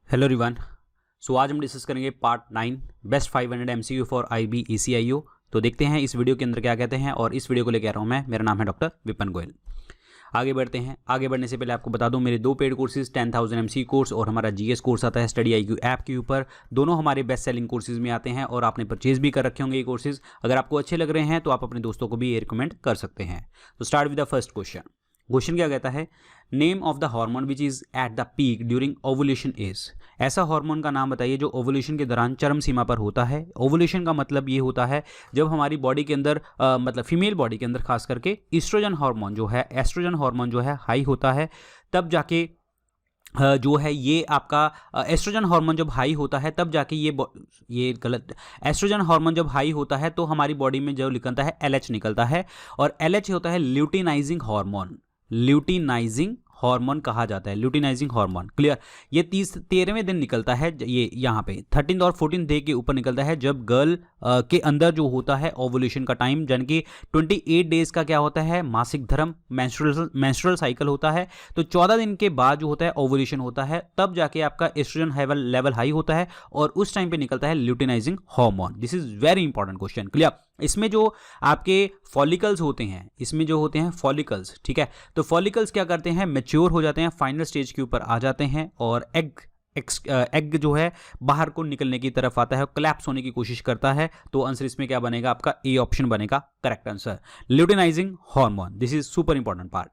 Hello everyone. सो आज हम discuss करेंगे part 9 best 500 MCQ for IB ACIO. तो देखते हैं इस वीडियो के अंदर क्या कहते हैं और इस वीडियो को लेकर आ रहा हूं मैं। मेरा नाम है डॉक्टर विपिन गोयल। आगे बढ़ते हैं। आगे बढ़ने से पहले आपको बता दूं मेरे दो पेड कोर्सेज 10,000 एमसीक्यू कोर्स और हमारा जीएस कोर्स आता है स्टडी आईक्यू ऐप के ऊपर। दोनों हमारे बेस्ट सेलिंग कोर्सेज में आते हैं और आपने परचेज भी कर रखे होंगे ये कोर्सेज। अगर आपको अच्छे लग रहे हैं तो आप अपने दोस्तों को भी ये रिकमेंड कर सकते हैं। तो start with the first question. Question क्या कहता है, name of the hormone which is at the peak during ovulation is. ऐसा हार्मोन का नाम बताइए जो ओवुलेशन के दौरान चरम सीमा पर होता है। ओवुलेशन का मतलब ये होता है जब हमारी बॉडी के अंदर मतलब फीमेल बॉडी के अंदर खास करके एस्ट्रोजन हार्मोन जो है हाई होता है, तब जाके जो है ये आपका एस्ट्रोजन हार्मोन जब हाई होता है तब जाके ये गलत। एस्ट्रोजन हार्मोन जब हाई होता है तो हमारी बॉडी में जो निकलता है एलएच निकलता है और एलएच होता है ल्यूटिनाइजिंग हार्मोन। ल्यूटिनाइजिंग हार्मोन कहा जाता है, ल्यूटिनाइजिंग हार्मोन। क्लियर। ये 13वें दिन निकलता है, ये यहाँ पे 13th और 14th डे के ऊपर निकलता है जब गर्ल के अंदर जो होता है ओवुलेशन का टाइम, यानी कि 28 डेज का क्या होता है, मासिक धर्म मेंस्ट्रुअल साइकिल होता है। तो 14 दिन के बाद जो होता है ओवुलेशन होता है, तब जाके आपका एस्ट्रोजन लेवल हाई होता है और उस टाइम पे निकलता है luteinizing hormone. This is very important question. Clear. इसमें जो आपके फॉलिकल्स होते हैं, इसमें जो होते हैं फॉलिकल्स, ठीक है, तो फॉलिकल्स क्या करते हैं, मैच्योर हो जाते हैं, फाइनल स्टेज के ऊपर आ जाते हैं और एग जो है बाहर को निकलने की तरफ आता है, कोलैप्स होने की कोशिश करता है। तो आंसर इसमें क्या बनेगा, आपका ए ऑप्शन बनेगा correct answer, luteinizing hormone. This is super important part.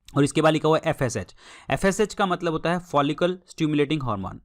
और इसके बाद लिखा हुआ है एफएसएच। एफएसएच का मतलब होता है follicle stimulating hormone.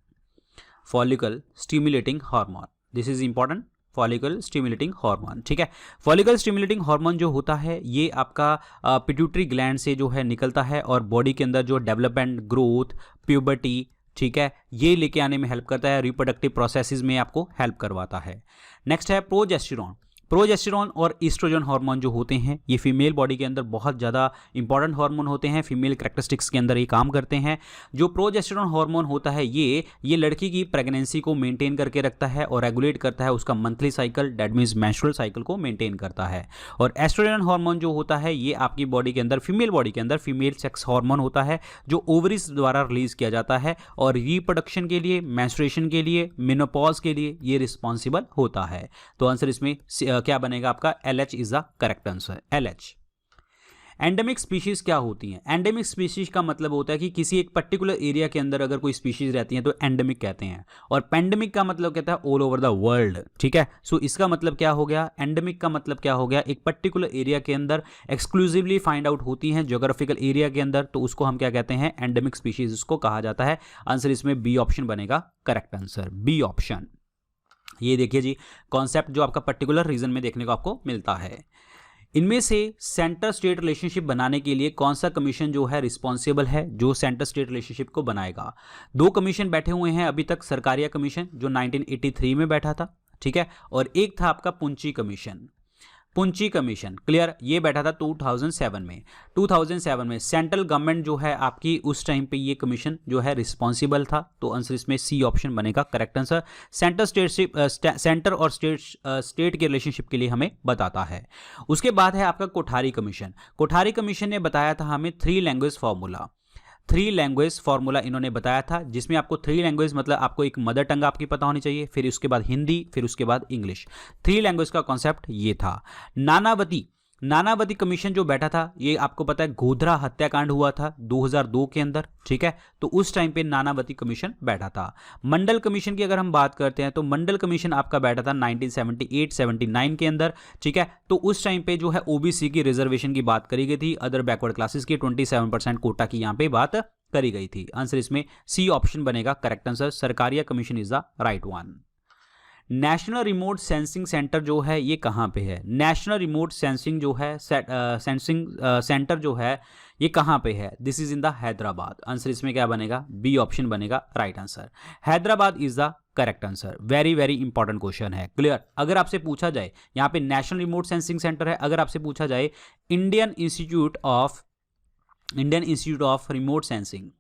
Follicle stimulating hormone, this is important, follicle stimulating hormone. ठीक है। फॉलिकल स्टिमुलेटिंग हार्मोन जो होता है ये आपका पिट्यूटरी ग्लैंड से जो है निकलता है और बॉडी के अंदर जो डेवलपमेंट, ग्रोथ, प्यूबर्टी, ठीक है, ये लेके आने में हेल्प करता है, रिप्रोडक्टिव प्रोसेसेस में आपको हेल्प करवाता है। नेक्स्ट है प्रोजेस्टेरॉन। प्रोजेस्टेरॉन और ईस्ट्रोजन हार्मोन जो होते हैं ये फीमेल बॉडी के अंदर बहुत ज़्यादा इंपॉर्टेंट हार्मोन होते हैं, फीमेल कैरेक्टरिस्टिक्स के अंदर ये काम करते हैं। जो प्रोजेस्टेरॉन हार्मोन होता है ये लड़की की प्रेगनेंसी को मेंटेन करके रखता है और रेगुलेट करता है उसका monthly cycle, that means menstrual cycle को मेंटेन करता है। और एस्ट्रोजन हार्मोन जो होता है ये आपकी बॉडी के अंदर, फीमेल बॉडी के अंदर फीमेल सेक्स हार्मोन होता है जो ओवरीज द्वारा रिलीज किया जाता है और रिप्रोडक्शन के लिए, मेंस्ट्रुएशन के लिए, मेनोपॉज के लिए ये रिस्पॉन्सिबल होता है। तो आंसर इसमें क्या बनेगा आपका, LH is the correct answer, LH। Endemic species क्या होती हैं? एंडेमिक स्पीशीज का मतलब होता है कि किसी एक पर्टिकुलर एरिया के अंदर अगर कोई स्पीशीज रहती है तो एंडेमिक कहते हैं। और पेंडेमिक का मतलब कहता है ऑल ओवर द वर्ल्ड। ठीक है। सो इसका मतलब क्या हो गया, एंडेमिक का मतलब क्या हो गया, एक पर्टिकुलर एरिया के अंदर एक्सक्लूसिवली फाइंड आउट होती हैं ज्योग्राफिकल एरिया के अंदर, तो उसको हम क्या कहते हैं, एंडेमिक स्पीशीज उसको कहा जाता है। आंसर इसमें बी ऑप्शन बनेगा करेक्ट आंसर, बी ऑप्शन। ये देखिए जी, कॉन्सेप्ट जो आपका पर्टिकुलर रीजन में देखने को आपको मिलता है। इनमें से सेंटर स्टेट रिलेशनशिप बनाने के लिए कौन सा कमीशन जो है रिस्पॉन्सिबल है, जो सेंटर स्टेट रिलेशनशिप को बनाएगा? दो कमीशन बैठे हुए हैं अभी तक, सरकारिया कमीशन जो 1983 में बैठा था, ठीक है, और एक था आपका पुंची कमीशन। पुंची कमीशन, क्लियर, ये बैठा था 2007 में। 2007 में सेंट्रल गवर्नमेंट जो है आपकी उस टाइम पे ये कमीशन जो है रिस्पॉन्सिबल था। तो आंसर इसमें सी ऑप्शन बनेगा करेक्ट आंसर। सेंटर और स्टेट के रिलेशनशिप के लिए हमें बताता है। उसके बाद है आपका कोठारी कमीशन। कोठारी कमीशन ने बताया था हमें 3 लैंग्वेज फार्मूला। 3 लैंग्वेज फार्मूला इन्होंने बताया था, जिसमें आपको 3 लैंग्वेज मतलब आपको एक मदर टंग आपकी पता होनी चाहिए, फिर उसके बाद हिंदी, फिर उसके बाद इंग्लिश। 3 लैंग्वेज का कॉन्सेप्ट ये था। नानावती कमीशन जो बैठा था, ये आपको पता है गोधरा हत्याकांड हुआ था 2002 के अंदर, ठीक है, तो उस टाइम पे नानावती कमीशन बैठा था। मंडल कमीशन की अगर हम बात करते हैं तो मंडल कमीशन आपका बैठा था 1978-79 के अंदर, ठीक है, तो उस टाइम पे जो है ओबीसी की रिजर्वेशन की बात करी गई थी, अदर बैकवर्ड क्लासेस की 27% कोटा की यहाँ पे बात करी गई थी। आंसर इसमें सी ऑप्शन बनेगा correct answer, Sarkaria commission is the right one. National remote sensing centre जो है ये कहाँ पे है? नेशनल रिमोट सेंसिंग जो है सेंसिंग सेंटर जो है ये कहाँ पे है? This is in the Hyderabad. Answer इसमें क्या बनेगा, बी ऑप्शन बनेगा right answer, Hyderabad is the correct answer. Very very important question है। क्लियर। अगर आपसे पूछा जाए यहाँ पे नेशनल रिमोट सेंसिंग सेंटर है, अगर आपसे पूछा जाए Indian institute of remote sensing,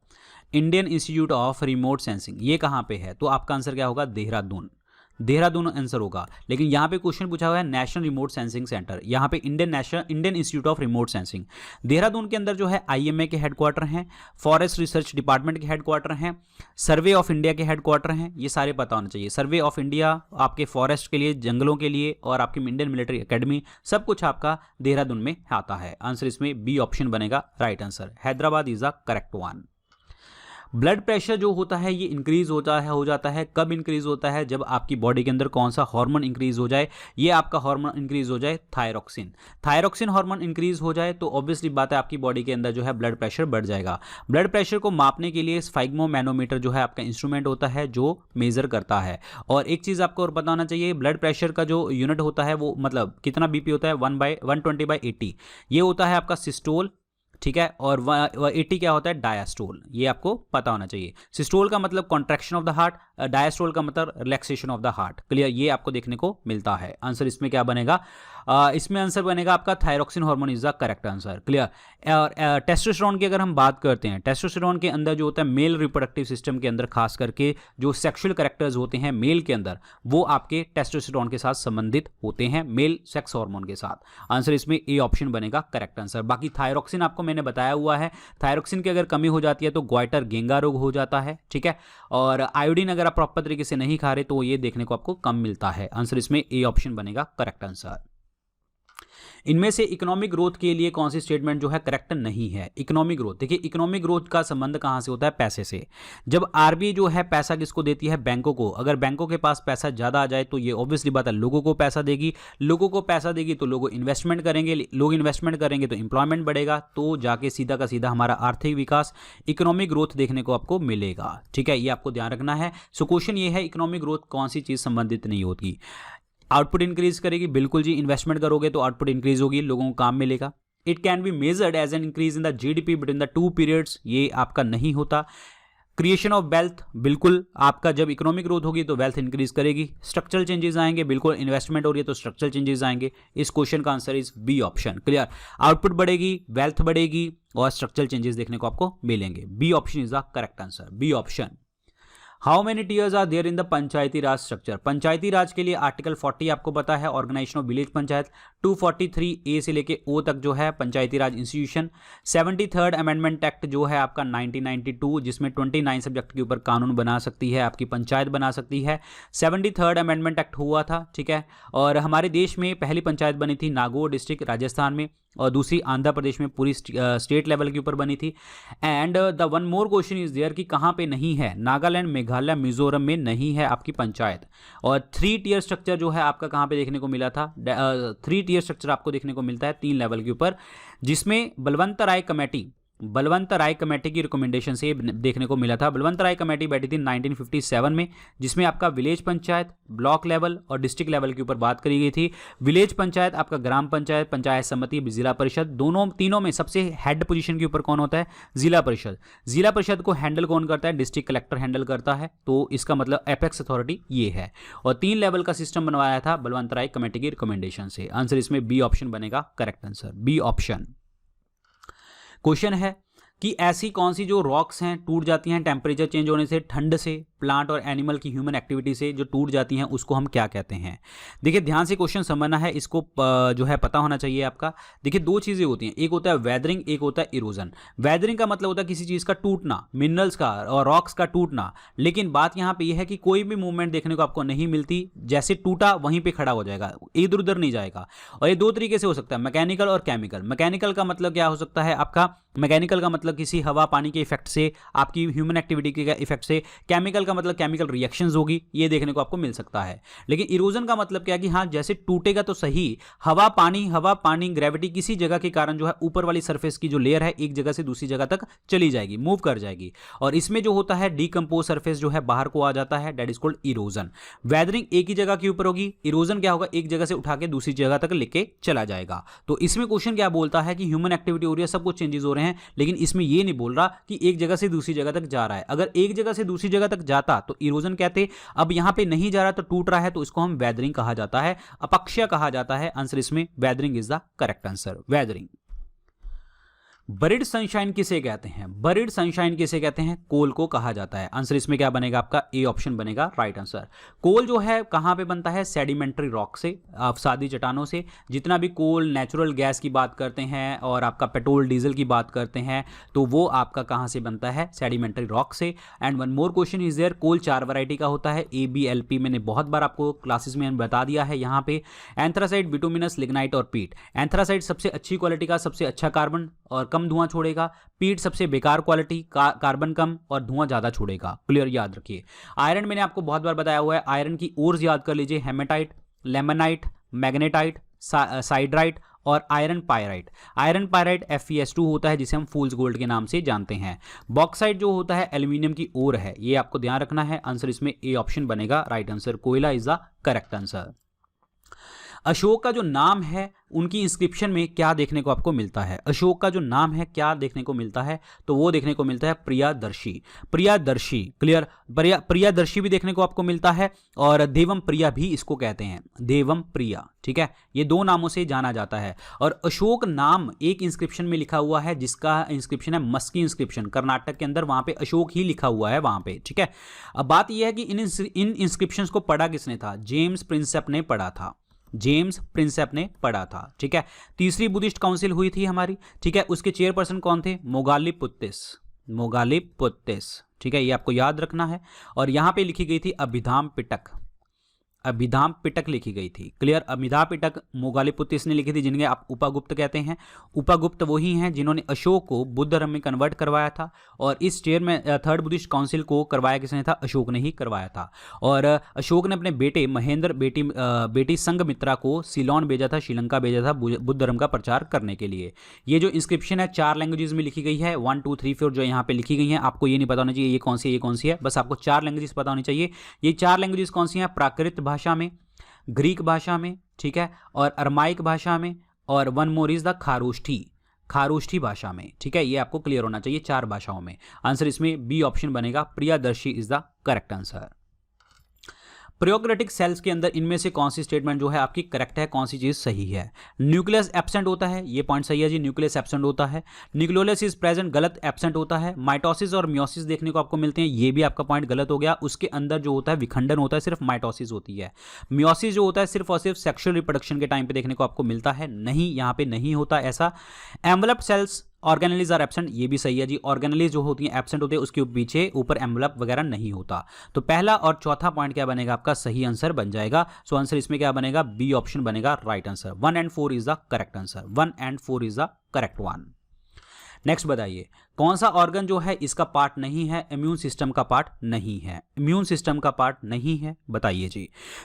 Indian institute of remote sensing ये कहाँ पे है, तो आपका आंसर क्या होगा, देहरादून। देहरादून आंसर होगा, लेकिन यहाँ पे क्वेश्चन पूछा हुआ है नेशनल रिमोट सेंसिंग सेंटर, यहाँ पे Indian institute of remote sensing. Dehradun के अंदर जो है IMA के हेडक्वार्टर हैं, फॉरेस्ट रिसर्च डिपार्टमेंट के हेडक्वार्टर हैं, सर्वे ऑफ इंडिया के हेडक्वार्टर हैं, ये सारे पता होना चाहिए। सर्वे ऑफ इंडिया आपके फॉरेस्ट के लिए, जंगलों के लिए, और आपकी इंडियन मिलिट्री एकेडमी, सब कुछ आपका देहरादून में आता है। आंसर इसमें बी ऑप्शन बनेगा right answer. Hyderabad is the correct one. Blood pressure जो होता है ये इंक्रीज हो जाता है कब इंक्रीज होता है? जब आपकी बॉडी के अंदर कौन सा हार्मोन इंक्रीज हो जाए, ये आपका हार्मोन इंक्रीज हो जाए थायरॉक्सिन हार्मोन इंक्रीज हो जाए तो ऑब्वियसली बात है आपकी बॉडी के अंदर जो है ब्लड प्रेशर बढ़ जाएगा। ब्लड प्रेशर को मापने के लिए स्फाइग्मोमैनोमीटर जो है आपका इंस्ट्रूमेंट होता है जो मेजर करता है। और एक चीज़ आपको और पता होना चाहिए, ब्लड प्रेशर का जो यूनिट होता है वो मतलब कितना BP होता है 1/120/80, ये होता है आपका सिस्टोल, ठीक है, और 80 क्या होता है डायस्टोल, ये आपको पता होना चाहिए। सिस्टोल का मतलब contraction of the heart, diastole का मतलब relaxation of the heart. Clear, ये आपको देखने को मिलता है। आंसर इसमें क्या बनेगा? इसमें आंसर बनेगा आपका thyroxine hormone is the correct answer. Clear. और टेस्टोस्टेरोन की अगर हम बात करते हैं, टेस्टोस्टेरोन के अंदर जो होता है मेल रिप्रोडक्टिव सिस्टम के अंदर खास करके जो सेक्सुअल कैरेक्टर्स होते हैं मेल के अंदर, वो आपके टेस्टोस्टेरोन के साथ संबंधित होते हैं, मेल सेक्स हार्मोन के साथ। आंसर इसमें ए ऑप्शन बनेगा करेक्ट आंसर। बाकी थायरॉक्सिन आपको मैंने बताया हुआ है, थायरॉक्सिन की अगर कमी हो जाती है तो ग्वाइटर गेंगा रोग हो जाता है, ठीक है। और आयोडीन अगर आप प्रॉपर तरीके से नहीं खा रहे तो ये देखने को आपको कम मिलता है। आंसर इसमें ए ऑप्शन बनेगा करेक्ट आंसर। इनमें से इकोनॉमिक ग्रोथ के लिए कौन सी स्टेटमेंट जो है करेक्ट नहीं है? इकोनॉमिक ग्रोथ, देखिए इकोनॉमिक ग्रोथ का संबंध कहां से होता है? पैसे से। जब RBI जो है पैसा किसको देती है? बैंकों को। अगर बैंकों के पास पैसा ज्यादा आ जाए तो ये ऑब्वियसली बात है लोगों को पैसा देगी, लोगों को पैसा देगी तो लोग इन्वेस्टमेंट करेंगे, लोग इन्वेस्टमेंट करेंगे तो इंप्लॉयमेंट बढ़ेगा, तो जाके सीधा का सीधा हमारा आर्थिक विकास, इकोनॉमिक ग्रोथ देखने को आपको मिलेगा, ठीक है, ये आपको ध्यान रखना है। सो क्वेश्चन ये है इकोनॉमिक ग्रोथ कौन सी चीज संबंधित नहीं होती? आउटपुट इंक्रीज करेगी, बिल्कुल जी, इन्वेस्टमेंट करोगे तो आउटपुट इंक्रीज होगी, लोगों को काम मिलेगा। It can be measured as an increase in the GDP between the 2 periods, ये आपका नहीं होता। क्रिएशन ऑफ वेल्थ, बिल्कुल आपका जब इकोनॉमिक ग्रोथ होगी तो वेल्थ इंक्रीज करेगी। स्ट्रक्चरल चेंजेस आएंगे, बिल्कुल इन्वेस्टमेंट हो रही है तो स्ट्रक्चरल चेंजेस आएंगे। इस क्वेश्चन का answer is B option. Clear, output बढ़ेगी, वेल्थ बढ़ेगी और स्ट्रक्चरल चेंजेस देखने को आपको मिलेंगे। B option is the correct answer, B option. How many tiers are there in the Panchayati Raj structure? Panchayati Raj के लिए आर्टिकल 40 आपको पता है, organisation of village panchayat, 243A से लेके O तक जो है पंचायती राज इंस्टीट्यूशन। 73rd अमेंडमेंट एक्ट जो है आपका 1992, जिसमें 29 सब्जेक्ट के ऊपर कानून बना सकती है, आपकी पंचायत बना सकती है। 73rd अमेंडमेंट एक्ट हुआ था, ठीक है। और हमारे देश में पहली पंचायत बनी थी नागौर डिस्ट्रिक्ट राजस्थान में, और दूसरी आंध्र प्रदेश में पूरी स्टेट लेवल के ऊपर बनी थी। And the one more question is there कि कहाँ पे नहीं है? नागालैंड, मेघालय, मिजोरम में नहीं है आपकी पंचायत। और 3 टियर स्ट्रक्चर जो है आपका कहाँ पे देखने को मिला था? 3 टियर स्ट्रक्चर आपको देखने को मिलता है 3 लेवल के ऊपर, जिसमें बलवंत राय कमेटी की रिकमेंडेशन से देखने को मिला था। बलवंत राय कमेटी बैठी थी 1957 में, जिसमें आपका विलेज पंचायत, ब्लॉक लेवल और डिस्ट्रिक्ट लेवल के ऊपर बात करी गई थी। विलेज पंचायत, आपका ग्राम पंचायत, पंचायत समिति, जिला परिषद, तीनों में सबसे हेड पोजीशन के ऊपर कौन होता है? जिला परिषद। जिला परिषद को हैंडल कौन करता है? डिस्ट्रिक्ट कलेक्टर हैंडल करता है, तो इसका मतलब एपेक्स अथॉरिटी ये है। और 3 लेवल का सिस्टम बनवाया था बलवंत राय कमेटी की रिकमेंडेशन से। आंसर इसमें बी ऑप्शन बनेगा correct answer, B option. Question है कि ऐसी कौन सी जो रॉक्स हैं टूट जाती हैं टेम्परेचर चेंज होने से, ठंड से, प्लांट और एनिमल की ह्यूमन एक्टिविटी से जो टूट जाती हैं, उसको हम क्या कहते हैं? देखिए ध्यान से क्वेश्चन समझना है, इसको जो है पता होना चाहिए आपका। देखिए 2 चीज़ें होती हैं, एक होता है वेदरिंग, एक होता है इरोजन। वेदरिंग का मतलब होता है किसी चीज़ का टूटना, मिनरल्स का और रॉक्स का टूटना। लेकिन बात यहाँ पे यह है कि कोई भी मूवमेंट देखने को आपको नहीं मिलती, जैसे टूटा वहीं पर खड़ा हो जाएगा, इधर उधर नहीं जाएगा। और ये 2 तरीके से हो सकता है, मैकेनिकल और केमिकल। मैकेनिकल का मतलब क्या हो सकता है आपका? मैकेनिकल का मतलब किसी हवा पानी के इफेक्ट से, आपकी ह्यूमन एक्टिविटी के इफेक्ट से। केमिकल का मतलब केमिकल रिएक्शंस होगी, ये देखने को आपको मिल सकता है। लेकिन इरोजन का मतलब क्या है कि हाँ जैसे टूटेगा तो सही, हवा पानी ग्रेविटी किसी जगह के कारण जो है ऊपर वाली सरफेस की जो लेयर है एक जगह से दूसरी जगह तक चली जाएगी, मूव कर जाएगी। और इसमें जो होता है डीकंपोज सरफेस जो है बाहर को आ जाता है, that is called erosion. Weathering एक ही जगह के ऊपर होगी, इरोजन क्या होगा? एक जगह से उठा के दूसरी जगह तक लेके चला जाएगा। तो इसमें क्वेश्चन क्या बोलता है कि ह्यूमन एक्टिविटी हो रही है, सब कुछ चेंजेस हो रहे हैं, लेकिन इसमें ये नहीं बोल रहा कि एक जगह से दूसरी जगह तक जा रहा है। अगर एक जगह से दूसरी जगह तक जाता तो इरोजन कहते, अब यहां पे नहीं जा रहा तो टूट रहा है, तो इसको हम वेदरिंग कहा जाता है, अपक्षय कहा जाता है। आंसर इसमें weathering is the correct answer, weathering. Buried sunshine किसे कहते हैं? बरिड सनशाइन किसे कहते हैं? कोल को कहा जाता है। आंसर इसमें क्या बनेगा आपका? ए ऑप्शन बनेगा राइट आंसर। कोल जो है कहाँ पे बनता है? सेडिमेंट्री रॉक से, अवसादी चट्टानों से। जितना भी कोल नेचुरल गैस की बात करते हैं और आपका पेट्रोल डीजल की बात करते हैं तो वो आपका कहाँ से बनता है? सेडिमेंट्री रॉक से। And one more question is there, coal 4 variety का होता है, ABLP मैंने बहुत बार आपको क्लासेस में बता दिया है। यहाँ पे एंथ्रासाइट, बिटुमिनस, लिग्नाइट और पीट। एंथ्रासाइट सबसे अच्छी क्वालिटी का, सबसे अच्छा कार्बन और कम धुआं छोड़ेगा। पीट सबसे बेकार क्वालिटी, कार्बन कम और धुआं ज्यादा छोड़ेगा। क्लियर, याद रखिए। आयरन मैंने आपको बहुत बार बताया हुआ है, आयरन की ओर्स याद कर लीजिए, हेमेटाइट, लेमनाइट, मैग्नेटाइट, साइड्राइट और iron pyrite. Iron pyrite FeS2 होता है जिसे हम फूल्स गोल्ड के नाम से जानते हैं। बॉक्साइट जो होता है एल्यूमिनियम की ओर है, ये आपको ध्यान रखना है। आंसर इसमें ए ऑप्शन बनेगा राइट आंसर। कोयला is the correct answer. Ashok का जो नाम है उनकी इंस्क्रिप्शन में क्या देखने को आपको मिलता है? अशोक का जो नाम है क्या देखने को मिलता है? तो वो देखने को मिलता है प्रियादर्शी। प्रियादर्शी, क्लियर। प्रियादर्शी भी देखने को आपको मिलता है और देवम प्रिया भी इसको कहते हैं, देवम प्रिया। ठीक है, ये 2 नामों से जाना जाता है। और अशोक नाम एक इंस्क्रिप्शन में लिखा हुआ है जिसका इंस्क्रिप्शन है मस्की इंस्क्रिप्शन, कर्नाटक के अंदर, वहां पे अशोक ही लिखा हुआ है वहां पे। ठीक है, अब बात यह है कि इन इंस्क्रिप्शंस को पढ़ा किसने था? जेम्स प्रिंसेप ने पढ़ा था, जेम्स प्रिंसेप ने पढ़ा था। ठीक है, तीसरी बुद्धिस्ट काउंसिल हुई थी हमारी। ठीक है, उसके चेयरपर्सन कौन थे? मोगालिपुत्तिस, मोगालिपुत्तिस। ठीक है, ये आपको याद रखना है। और यहां पे लिखी गई थी अभिधाम पिटक, अभिधाम पिटक लिखी गई थी। क्लियर, अभिधाम पिटक मोगालिपुत्तिस ने लिखी थी, जिन्हें आप उपगुप्त कहते हैं। उपगुप्त वही हैं जिन्होंने अशोक को बुद्ध धर्म में कन्वर्ट करवाया था। और इस चेयर में 3rd बुद्धिस्ट काउंसिल को करवाया किसने था? अशोक ने ही करवाया था। और अशोक ने अपने बेटे महेंद्र, बेटी संघमित्रा को सिलोन भेजा था, श्रीलंका भेजा था बुद्ध धर्म का प्रचार करने के लिए। ये जो इंस्क्रिप्शन है 4 लैंग्वेजेस में लिखी गई है, 1 2 3 4 जो यहाँ पे लिखी गई है। आपको ये नहीं पता होना चाहिए ये कौन सी है, ये कौन सी है, बस आपको 4 लैंग्वेजेस पता होनी चाहिए। ये 4 लैंग्वेजेस कौन सी हैं? प्राकृत भाषा में, ग्रीक भाषा में, ठीक है, और अरमाइक भाषा में, और वन मोर इज द खारोष्ठी भाषा में। ठीक है, ये आपको क्लियर होना चाहिए 4 भाषाओं में। आंसर इसमें बी ऑप्शन बनेगा, Priyadarshi is the correct answer. Prokaryotic cells के अंदर इनमें से कौन सी स्टेटमेंट जो है आपकी करेक्ट है, कौन सी चीज सही है? न्यूक्लियस एब्सेंट होता है, ये पॉइंट सही है जी, न्यूक्लियस एब्सेंट होता है। न्यूक्लियोलस इज प्रेजेंट, गलत, एब्सेंट होता है। माइटोसिस और मियोसिस देखने को आपको मिलते हैं, ये भी आपका पॉइंट गलत हो गया। उसके अंदर जो होता है विखंडन होता है, सिर्फ माइटोसिस होती है। मियोसिस जो होता है सिर्फ और सिर्फ सेक्सुअल रिप्रोडक्शन के टाइम पे देखने को आपको मिलता है, नहीं, यहाँ पे नहीं होता ऐसा। Envelope cells organelles are absent, ये भी सही है जी। ऑर्गेनेलिज जो होती हैं एब्सेंट होते हैं, उसके पीछे ऊपर एनवेलप वगैरह नहीं होता। तो पहला और चौथा पॉइंट क्या बनेगा आपका? सही आंसर बन जाएगा। सो आंसर इसमें क्या बनेगा? बी ऑप्शन बनेगा right answer. 1 and 4 is the correct answer, 1 and 4 is the correct one. Next बताइए, कौन सा ऑर्गन जो है इसका पार्ट नहीं है? इम्यून सिस्टम का पार्ट नहीं है, इम्यून सिस्टम का पार्ट नहीं है, बताइए जी।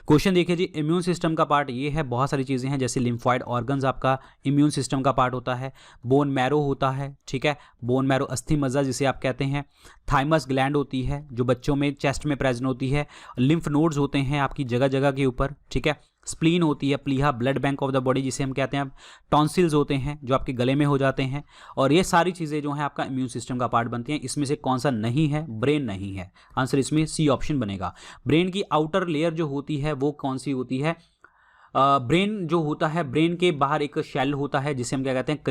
क्वेश्चन देखिए जी, इम्यून सिस्टम का पार्ट ये है, बहुत सारी चीज़ें हैं, जैसे लिम्फॉइड ऑर्गन्स आपका इम्यून सिस्टम का पार्ट होता है। बोन मैरो होता है, ठीक है, बोन मैरो अस्थि मज्जा जिसे आप कहते हैं। थाइमस ग्लैंड होती है जो बच्चों में चेस्ट में प्रेजेंट होती है। लिम्फ नोड्स होते हैं आपकी जगह जगह के ऊपर, ठीक है। स्प्लीन होती है, प्लीहा blood bank of the body जिसे हम कहते हैं। टॉन्सिल्स होते हैं जो आपके गले में हो जाते हैं। और ये सारी चीज़ें जो हैं आपका इम्यून सिस्टम का पार्ट बनती हैं। इसमें से कौन सा नहीं है? ब्रेन नहीं है। आंसर इसमें सी ऑप्शन बनेगा। ब्रेन की आउटर लेयर जो होती है वो कौन सी होती है? ब्रेन जो होता है, ब्रेन के बाहर एक शेल होता है जिसे हम क्या कहते हैं?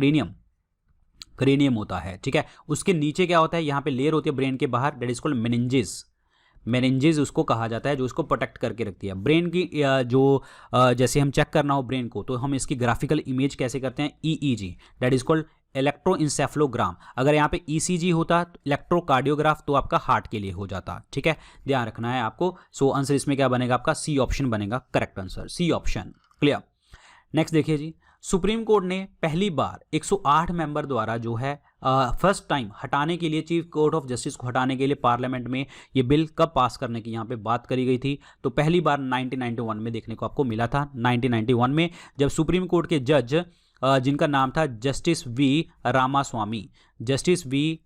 क्रेनियम होता है, ठीक है। उसके नीचे क्या होता है? यहाँ पे लेयर होती है ब्रेन के बाहर, दैट इज कॉल्ड मेनिंजेस उसको कहा जाता है, जो उसको प्रोटेक्ट करके रखती है। ब्रेन की जो जैसे हम चेक करना हो ब्रेन को, तो हम इसकी ग्राफिकल इमेज कैसे करते हैं? EEG, that is called electroencephalogram. अगर यहाँ पे ECG होता तो इलेक्ट्रोकार्डियोग्राफ, तो आपका हार्ट के लिए हो जाता, ठीक है, ध्यान रखना है आपको। सो आंसर इसमें क्या बनेगा आपका? सी ऑप्शन बनेगा correct answer, C option. Clear. Next देखिए जी, सुप्रीम कोर्ट ने पहली बार 108 मेंबर द्वारा जो है फर्स्ट टाइम हटाने के लिए, चीफ कोर्ट ऑफ जस्टिस को हटाने के लिए पार्लियामेंट में ये बिल कब पास करने की यहाँ पे बात करी गई थी? तो पहली बार 1991 में देखने को आपको मिला था। 1991 में जब सुप्रीम कोर्ट के जज जिनका नाम था जस्टिस वी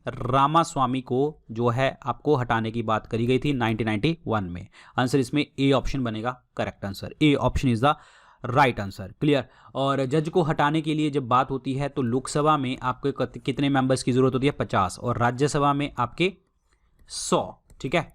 रामास्वामी को जो है आपको हटाने की बात करी गई थी 1991 में। आंसर इसमें ए ऑप्शन बनेगा correct answer, A option is the right answer. Clear. और जज को हटाने के लिए जब बात होती है तो लोकसभा में आपके कितने मेंबर्स की जरूरत होती है? 50, और राज्यसभा में आपके 100, ठीक है,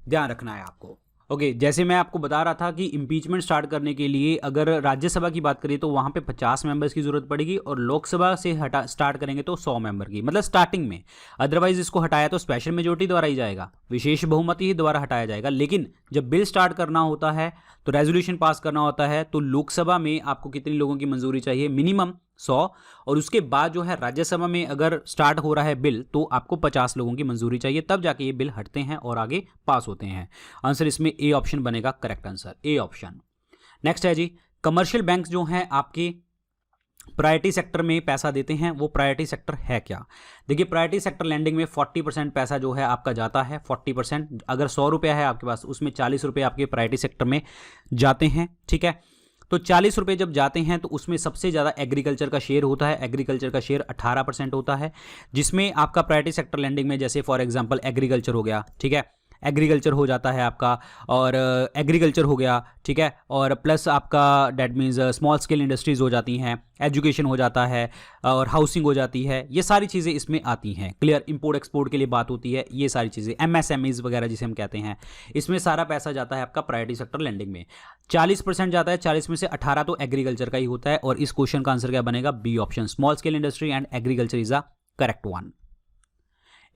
ध्यान रखना है आपको। ओके जैसे मैं आपको बता रहा था कि इम्पीचमेंट स्टार्ट करने के लिए अगर राज्यसभा की बात करें तो वहाँ पे 50 मेंबर्स की ज़रूरत पड़ेगी और लोकसभा से स्टार्ट करेंगे तो 100 मेंबर की, मतलब स्टार्टिंग में। अदरवाइज इसको हटाया तो स्पेशल मेजोरिटी द्वारा ही जाएगा, विशेष बहुमति ही द्वारा हटाया जाएगा। लेकिन जब बिल स्टार्ट करना होता है तो रेजोल्यूशन पास करना होता है तो लोकसभा में आपको कितने लोगों की मंजूरी चाहिए, मिनिमम 100, और उसके बाद जो है राज्यसभा में अगर स्टार्ट हो रहा है बिल तो आपको 50 लोगों की मंजूरी चाहिए, तब जाके ये बिल हटते हैं और आगे पास होते हैं। आंसर इसमें ए ऑप्शन बनेगा correct answer, A option. Next है जी, कमर्शियल बैंक जो हैं आपके प्रायोरिटी सेक्टर में पैसा देते हैं, वो प्रायोरिटी सेक्टर है क्या? देखिए प्रायोरिटी सेक्टर लैंडिंग में 40% पैसा जो है आपका जाता है, 40%। अगर 100 रुपया है आपके पास, उसमें 40 रुपये आपके प्रायोरिटी सेक्टर में जाते हैं, ठीक है। तो 40 रुपये जब जाते हैं तो उसमें सबसे ज़्यादा एग्रीकल्चर का शेयर होता है, एग्रीकल्चर का शेयर 18% होता है, जिसमें आपका प्रायोरिटी सेक्टर लैंडिंग में जैसे फॉर एग्जांपल एग्रीकल्चर हो गया, ठीक है, एग्रीकल्चर हो जाता है आपका, और एग्रीकल्चर हो गया, ठीक है, और प्लस आपका that means small scale industries हो जाती हैं, एजुकेशन हो जाता है, और हाउसिंग हो जाती है, ये सारी चीज़ें इसमें आती हैं। क्लियर, इंपोर्ट एक्सपोर्ट के लिए बात होती है, ये सारी चीज़ें MSMEs वगैरह जिसे हम कहते हैं, इसमें सारा पैसा जाता है आपका प्रायोरिटी सेक्टर लैंडिंग में। 40% जाता है, 40 में से 18 तो एग्रीकल्चर का ही होता है, और इस क्वेश्चन का आंसर क्या बनेगा, B option, small scale industry and agriculture is the correct one.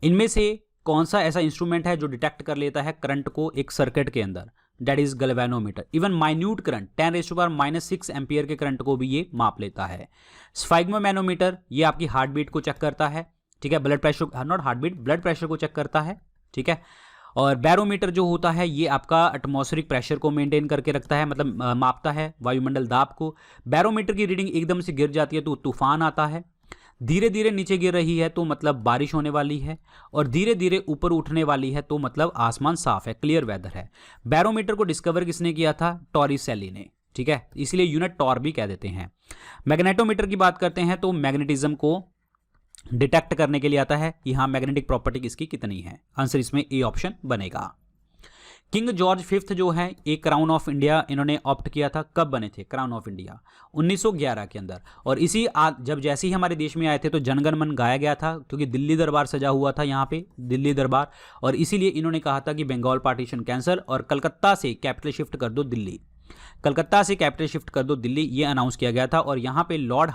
इनमें से कौन सा ऐसा इंस्ट्रूमेंट है जो डिटेक्ट कर लेता है करंट को एक सर्किट के अंदर, that is galvanometer. Even minute current 10⁻⁻6 ampere के करंट को भी ये माप लेता है। स्फिग्मोमैनोमीटर ये आपकी हार्ट बीट को चेक करता है, ठीक है, blood pressure, not heart beat, blood pressure को चेक करता है, ठीक है। और बैरोमीटर जो होता है ये आपका एटमॉस्फेरिक प्रेशर को मेंटेन करके रखता है, मतलब मापता है वायुमंडल दाब को। बैरोमीटर की रीडिंग एकदम से गिर जाती है तो तूफान आता है, धीरे धीरे नीचे गिर रही है तो मतलब बारिश होने वाली है, और धीरे धीरे ऊपर उठने वाली है तो मतलब आसमान साफ है, क्लियर वेदर है। बैरोमीटर को डिस्कवर किसने किया था, टॉरिसेली ने, ठीक है, इसलिए यूनिट टॉर भी कह देते हैं। मैग्नेटोमीटर की बात करते हैं तो मैग्नेटिज्म को डिटेक्ट करने के लिए आता है कि हाँ मैग्नेटिक प्रॉपर्टी किसकी कितनी है, आंसर इसमें ए ऑप्शन बनेगा। किंग जॉर्ज फिफ्थ जो है एक क्राउन ऑफ इंडिया इन्होंने ऑप्ट किया था, कब बने थे क्राउन ऑफ इंडिया, 1911 के अंदर। और इसी जब जैसे ही हमारे देश में आए थे तो जनगण मन गाया गया था, क्योंकि दिल्ली दरबार सजा हुआ था यहाँ पे, दिल्ली दरबार, और इसीलिए इन्होंने कहा था कि बंगाल पार्टीशन कैंसल और कलकत्ता से कैपिटल शिफ्ट कर दो दिल्ली, कलकत्ता से कैपिटल शिफ्ट कर दो दिल्ली, ये अनाउंस किया गया था। और यहाँ पे लॉर्ड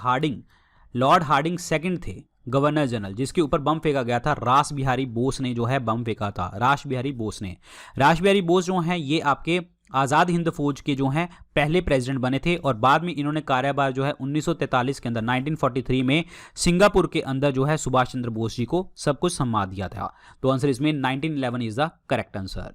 हार्डिंग सेकंड थे गवर्नर जनरल, जिसके ऊपर बम फेंका गया था, रास बिहारी बोस ने जो है बम फेंका था, रास बिहारी बोस ने। रास बिहारी बोस जो हैं ये आपके आज़ाद हिंद फौज के जो हैं पहले प्रेसिडेंट बने थे, और बाद में इन्होंने कार्यभार जो है 1943 के अंदर 1943 में सिंगापुर के अंदर जो है सुभाष चंद्र बोस जी को सब कुछ संभाल दिया था। तो आंसर इसमें 1911 इज द करेक्ट आंसर।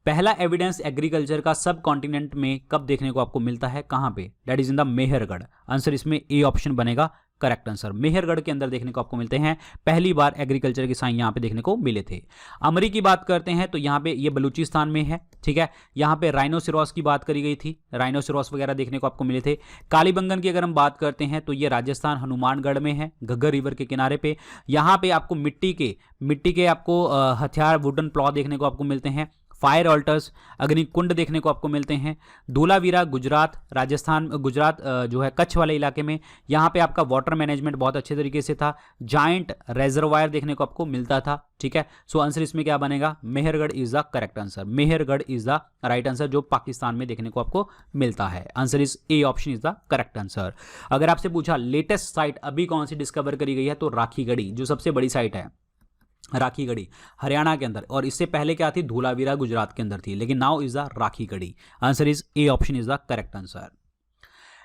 पहला एविडेंस एग्रीकल्चर का सब कॉन्टिनेंट में कब देखने को आपको मिलता है, कहां पे, that is in the Mehrgarh, answer इसमें ए ऑप्शन बनेगा करेक्ट आंसर। मेहरगढ़ के अंदर देखने को आपको मिलते हैं, पहली बार एग्रीकल्चर के साइन यहां पे देखने को मिले थे। अमरी की बात करते हैं तो यहां पे ये बलूचिस्तान में है, ठीक है। यहां पे राइनोसिरोस की बात करी गई थी, राइनोसिरोस वगैरह देखने को आपको मिले थे। कालीबंगन की अगर हम बात करते हैं तो ये राजस्थान हनुमानगढ़ में है, घग्गर रिवर के किनारे पे। यहां पे आपको मिट्टी के आपको हथियार वुडन प्लॉ देखने को आपको मिलते हैं। फायर ऑल्टर्स अग्निकुंड देखने को आपको मिलते हैं। धोलावीरा गुजरात, राजस्थान, गुजरात जो है कच्छ वाले इलाके में, यहाँ पे आपका वाटर मैनेजमेंट बहुत अच्छे तरीके से था। जाइंट रेजर्वायर देखने को आपको मिलता था, ठीक है। सो आंसर इसमें क्या बनेगा, Mehrgarh is the correct answer, Mehrgarh is the right answer, जो पाकिस्तान में देखने को आपको मिलता है। Answer is a option is the correct answer. अगर आपसे पूछा लेटेस्ट साइट अभी कौन सी डिस्कवर करी गई है तो राखीगढ़ी, जो सबसे बड़ी साइट है राखीगढ़ी हरियाणा के अंदर, और इससे पहले क्या थी, धोलावीरा गुजरात के अंदर थी, लेकिन now is the Rakhigarhi. Answer is a option is the correct answer.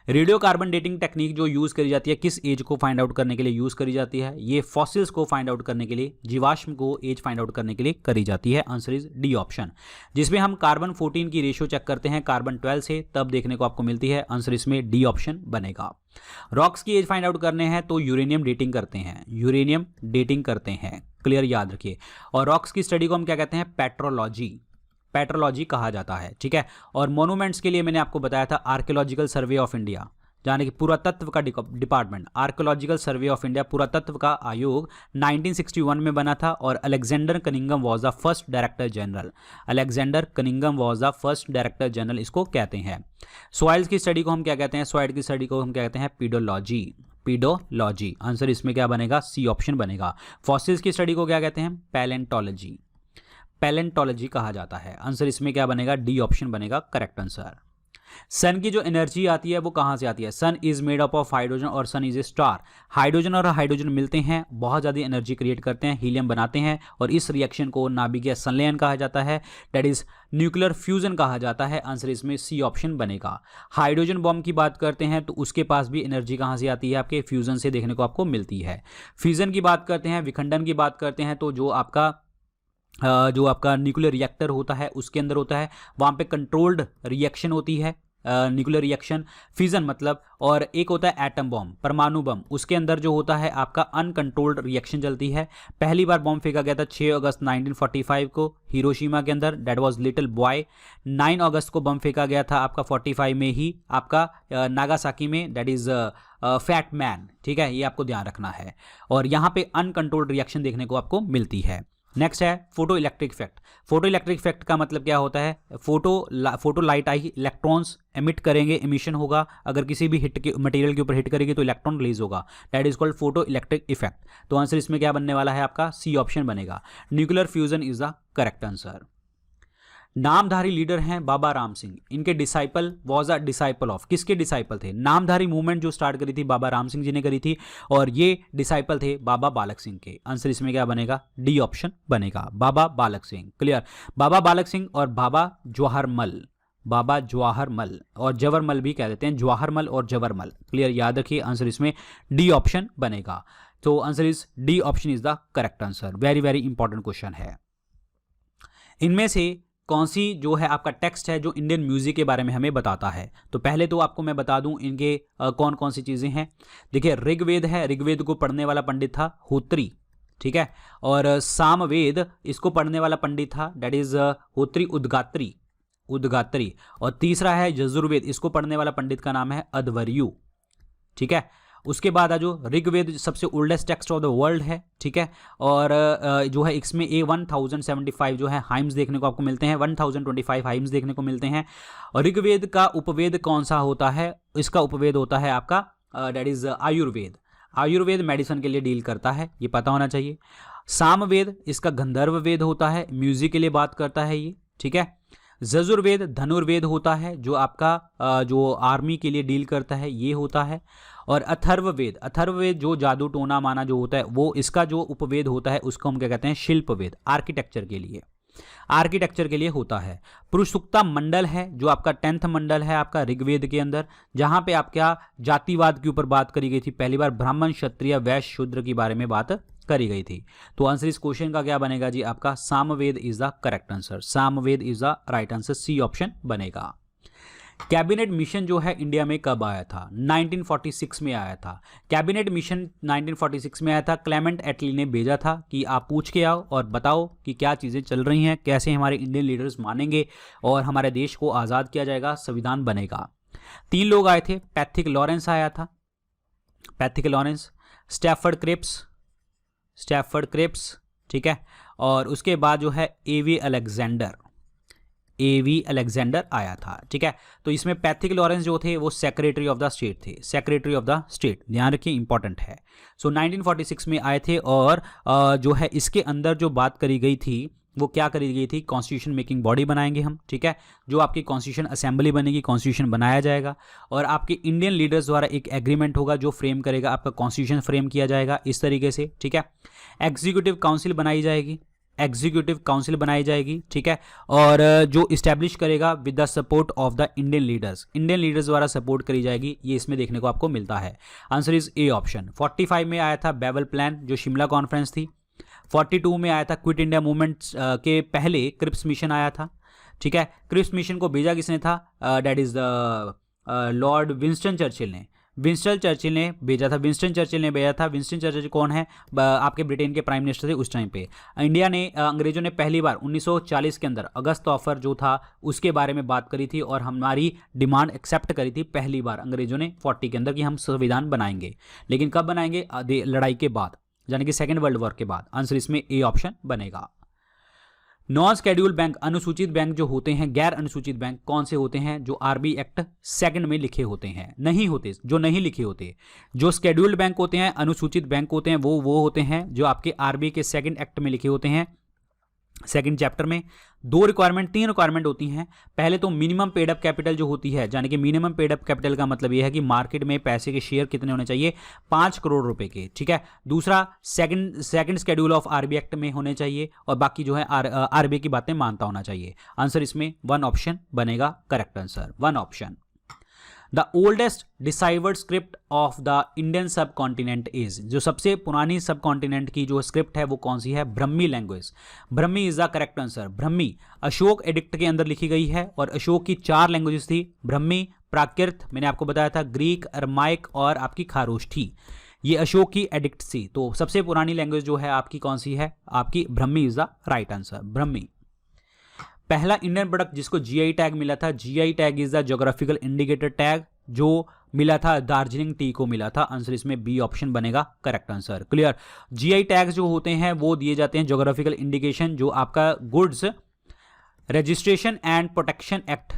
Radio carbon dating technique जो यूज करी जाती है किस एज को फाइंड आउट करने के लिए यूज करी जाती है, ये फॉसिल्स को फाइंड आउट करने के लिए, जीवाश्म को एज फाइंड आउट करने के लिए करी जाती है। आंसर इज डी ऑप्शन, जिसमें हम कार्बन 14 की रेशियो चेक करते हैं कार्बन 12 से, तब देखने को आपको मिलती है। आंसर इसमें डी ऑप्शन बनेगा। रॉक्स की एज फाइंड आउट करने हैं तो यूरेनियम डेटिंग करते हैं, यूरेनियम डेटिंग करते हैं, क्लियर याद रखिए। और रॉक्स की स्टडी को हम क्या कहते हैं, पेट्रोलॉजी कहा जाता है, ठीक है। और मोनूमेंट्स के लिए मैंने आपको बताया था आर्कियोलॉजिकल सर्वे ऑफ इंडिया, यानी कि पुरातत्व का department, archaeological survey of India, पुरातत्व का आयोग 1961 में बना था। और Alexander Cunningham was the first director general, Alexander Cunningham was the first director general इसको कहते हैं। सॉइल्स की स्टडी को हम क्या कहते हैं, सॉइल की स्टडी को हम क्या कहते हैं, पीडोलॉजी। आंसर इसमें क्या बनेगा, सी ऑप्शन बनेगा। फॉसिल्स की स्टडी को क्या कहते हैं, पैलेंटोलॉजी। पैलेंटोलॉजी कहा जाता है। आंसर इसमें क्या बनेगा, डी ऑप्शन बनेगा करेक्ट आंसर। सन की जो एनर्जी आती है वो कहाँ से आती है, sun is made up of hydrogen और sun is a star. Hydrogen और हाइड्रोजन मिलते हैं, बहुत ज़्यादा एनर्जी क्रिएट करते हैं, हीलियम बनाते हैं, और इस रिएक्शन को नाभिकीय संलयन कहा जाता है, दैट इज न्यूक्लियर फ्यूजन कहा जाता है। आंसर इसमें सी ऑप्शन बनेगा। हाइड्रोजन बॉम्ब की बात करते हैं तो उसके पास भी एनर्जी कहाँ से आती है, आपके फ्यूजन से देखने को आपको मिलती है। फ्यूजन की बात करते हैं, विखंडन की बात करते हैं, तो जो आपका न्यूक्लियर रिएक्टर होता है उसके अंदर होता है, वहाँ पे कंट्रोल्ड रिएक्शन होती है, न्यूक्लियर रिएक्शन, फिजन मतलब, और एक होता है एटम बॉम्ब, परमाणु बम, उसके अंदर जो होता है आपका अनकंट्रोल्ड रिएक्शन चलती है। पहली बार बॉम्ब फेंका गया था 6 अगस्त 1945 को हिरोशिमा के अंदर, दैट वाज लिटिल बॉय। 9 अगस्त को बम फेंका गया था आपका 45 में ही आपका नागासाकी में, दैट इज फैट मैन। ठीक है, ये आपको ध्यान रखना है, और यहाँ पे अनकंट्रोल्ड रिएक्शन देखने को आपको मिलती है। नेक्स्ट है photo electric effect. Photo electric effect का मतलब क्या होता है, फोटो लाइट आई, इलेक्ट्रॉन्स एमिट करेंगे, एमिशन होगा, अगर किसी भी हिट के मटेरियल के ऊपर हिट करेगी तो इलेक्ट्रॉन रिलीज होगा, that is called photoelectric effect. तो आंसर इसमें क्या बनने वाला है आपका, सी ऑप्शन बनेगा। Nuclear fusion is the correct answer. Namdhari leader हैं बाबा राम सिंह, इनके disciple was a disciple of, किसके डिसाइपल थे, नामधारी मूवमेंट जो स्टार्ट करी थी बाबा राम सिंह जी ने करी थी, और ये डिसाइपल थे बाबा बालक सिंह के। आंसर इसमें क्या बनेगा, डी ऑप्शन बनेगा, बाबा बालक सिंह। क्लियर, बाबा बालक सिंह और बाबा जवाहरमल, बाबा जवाहरमल और जवाहरमल भी कह देते हैं, जवाहरमल और जवाहरमल। क्लियर, याद रखिए, आंसर इसमें डी ऑप्शन बनेगा। तो answer is D option is the correct answer. Very very important question है। इनमें से कौन सी जो है आपका टेक्स्ट है जो इंडियन म्यूजिक के बारे में हमें बताता है। तो पहले तो आपको मैं बता दूं इनके कौन कौन सी चीज़ें हैं। देखिए, ऋग्वेद है, ऋग्वेद को पढ़ने वाला पंडित था होत्री, ठीक है, और सामवेद इसको पढ़ने वाला पंडित था, दैट इज होत्री उद्गात्री, और तीसरा है यजुर्वेद, इसको पढ़ने वाला पंडित का नाम है अध्वर्यु, ठीक है। उसके बाद जो ऋग्वेद सबसे oldest text of the world है, ठीक है, और जो है इसमें 1075 जो है हाइम्स देखने को आपको मिलते हैं, 1025 हाइम्स देखने को मिलते हैं। और ऋग्वेद का उपवेद कौन सा होता है, इसका उपवेद होता है आपका that is Ayurveda. Ayurveda medicine के लिए डील करता है, ये पता होना चाहिए। सामवेद इसका गंधर्व वेद होता है, म्यूजिक के लिए बात करता है ये, ठीक है। यजुर्वेद धनुर्वेद होता है, जो आपका जो आर्मी के लिए डील करता है, ये होता है। और अथर्ववेद जो जादू टोना माना जो होता है, वो इसका जो उपवेद होता है उसको हम क्या कहते हैं, शिल्पवेद, आर्किटेक्चर के लिए होता है। पुरुषसुक्ता मंडल है जो आपका 10th मंडल है आपका ऋग्वेद के अंदर, जहां पे आपका जातिवाद के ऊपर बात करी गई थी, पहली बार ब्राह्मण क्षत्रिय वैश्य शूद्र के बारे में बात करी गई थी। तो आंसर इस क्वेश्चन का क्या बनेगा जी, आपका Samaveda is the correct answer, Samaveda is the right answer, C option बनेगा। कैबिनेट मिशन जो है इंडिया में कब आया था, 1946 में आया था। कैबिनेट मिशन 1946 में आया था, क्लेमेंट एटली ने भेजा था कि आप पूछ के आओ और बताओ कि क्या चीज़ें चल रही हैं, कैसे हमारे इंडियन लीडर्स मानेंगे और हमारे देश को आज़ाद किया जाएगा, संविधान बनेगा। 3 लोग आए थे, पैथिक लॉरेंस आया था, पैथिक लॉरेंस, स्टैफर्ड क्रिप्स, ठीक है, और उसके बाद जो है एवी अलेक्जेंडर आया था, ठीक है। तो इसमें पैथिक लॉरेंस जो थे वो सेक्रेटरी ऑफ द स्टेट थे, सेक्रेटरी ऑफ द स्टेट, ध्यान रखिए, इंपॉर्टेंट है। सो 1946 में आए थे, और जो है इसके अंदर जो बात करी गई थी वो क्या करी गई थी, कॉन्स्टिट्यूशन मेकिंग बॉडी बनाएंगे हम, ठीक है, जो आपकी कॉन्स्टिट्यूशन असेंबली बनेगी, कॉन्स्टिट्यूशन बनाया जाएगा, और आपके इंडियन लीडर्स द्वारा एक एग्रीमेंट होगा जो फ्रेम करेगा, आपका कॉन्स्टिट्यूशन फ्रेम किया जाएगा इस तरीके से, ठीक है। एग्जीक्यूटिव काउंसिल बनाई जाएगी, ठीक है, और जो इस्टेब्लिश करेगा with the support of the Indian leaders द्वारा सपोर्ट करी जाएगी, ये इसमें देखने को आपको मिलता है। Answer is A option. 45 में आया था बेवल प्लान जो शिमला कॉन्फ्रेंस थी। 42 में आया था क्विट इंडिया मूवमेंट के पहले क्रिप्स मिशन आया था, ठीक है। क्रिप्स मिशन को भेजा किसने था, that is the Lord Winston Churchill ने भेजा था। विंस्टन चर्चिल कौन है, आपके ब्रिटेन के प्राइम मिनिस्टर थे उस टाइम पे। अंग्रेजों ने पहली बार 1940 के अंदर अगस्त ऑफर जो था उसके बारे में बात करी थी, और हमारी डिमांड एक्सेप्ट करी थी पहली बार अंग्रेजों ने 40 के अंदर कि हम संविधान बनाएंगे, लेकिन कब बनाएंगे, लड़ाई के बाद, यानी कि सेकेंड वर्ल्ड वॉर के बाद। आंसर इसमें ए ऑप्शन बनेगा। नॉन शेड्यूल बैंक, अनुसूचित बैंक जो होते हैं, गैर अनुसूचित बैंक कौन से होते हैं, जो आरबी एक्ट 2 में लिखे होते हैं, जो नहीं लिखे होते। जो शेड्यूल्ड बैंक होते हैं, अनुसूचित बैंक होते हैं, वो होते हैं जो आपके आरबी के 2 एक्ट में लिखे होते हैं, सेकंड चैप्टर में 3 रिक्वायरमेंट होती हैं। पहले तो मिनिमम पेड अप कैपिटल जो होती है, यानी कि मिनिमम पेड अप कैपिटल का मतलब ये है कि मार्केट में पैसे के शेयर कितने होने चाहिए, 5 करोड़ रुपए के, ठीक है। दूसरा second schedule of RBI act में होने चाहिए, और बाकी जो है आरबीआई की बातें मानता होना चाहिए। आंसर इसमें 1 ऑप्शन बनेगा correct answer, 1 option. The oldest deciphered script of the Indian subcontinent is, जो सबसे पुरानी सब कॉन्टिनेंट की जो स्क्रिप्ट है वो कौन सी है, ब्रह्मी language. Brahmi is the correct answer. Brahmi Ashok addict के अंदर लिखी गई है, और अशोक की 4 लैंग्वेजेस थी, ब्रह्मी, प्राकृत, मैंने आपको बताया था, ग्रीक, अरमाइक और आपकी खारोष्ठी। ये अशोक की एडिक्ट थी। तो सबसे पुरानी लैंग्वेज जो है आपकी कौन सी है, आपकी ब्रह्मी is the right answer, Brahmi. पहला इंडियन प्रोडक्ट जिसको जीआई टैग मिला था, GI tag is the geographical indicator tag, जो मिला था दार्जिलिंग टी को मिला था। आंसर इसमें बी ऑप्शन बनेगा correct answer, clear. GI tags जो होते हैं वो दिए जाते हैं ज्योग्राफिकल इंडिकेशन, जो आपका goods registration and protection act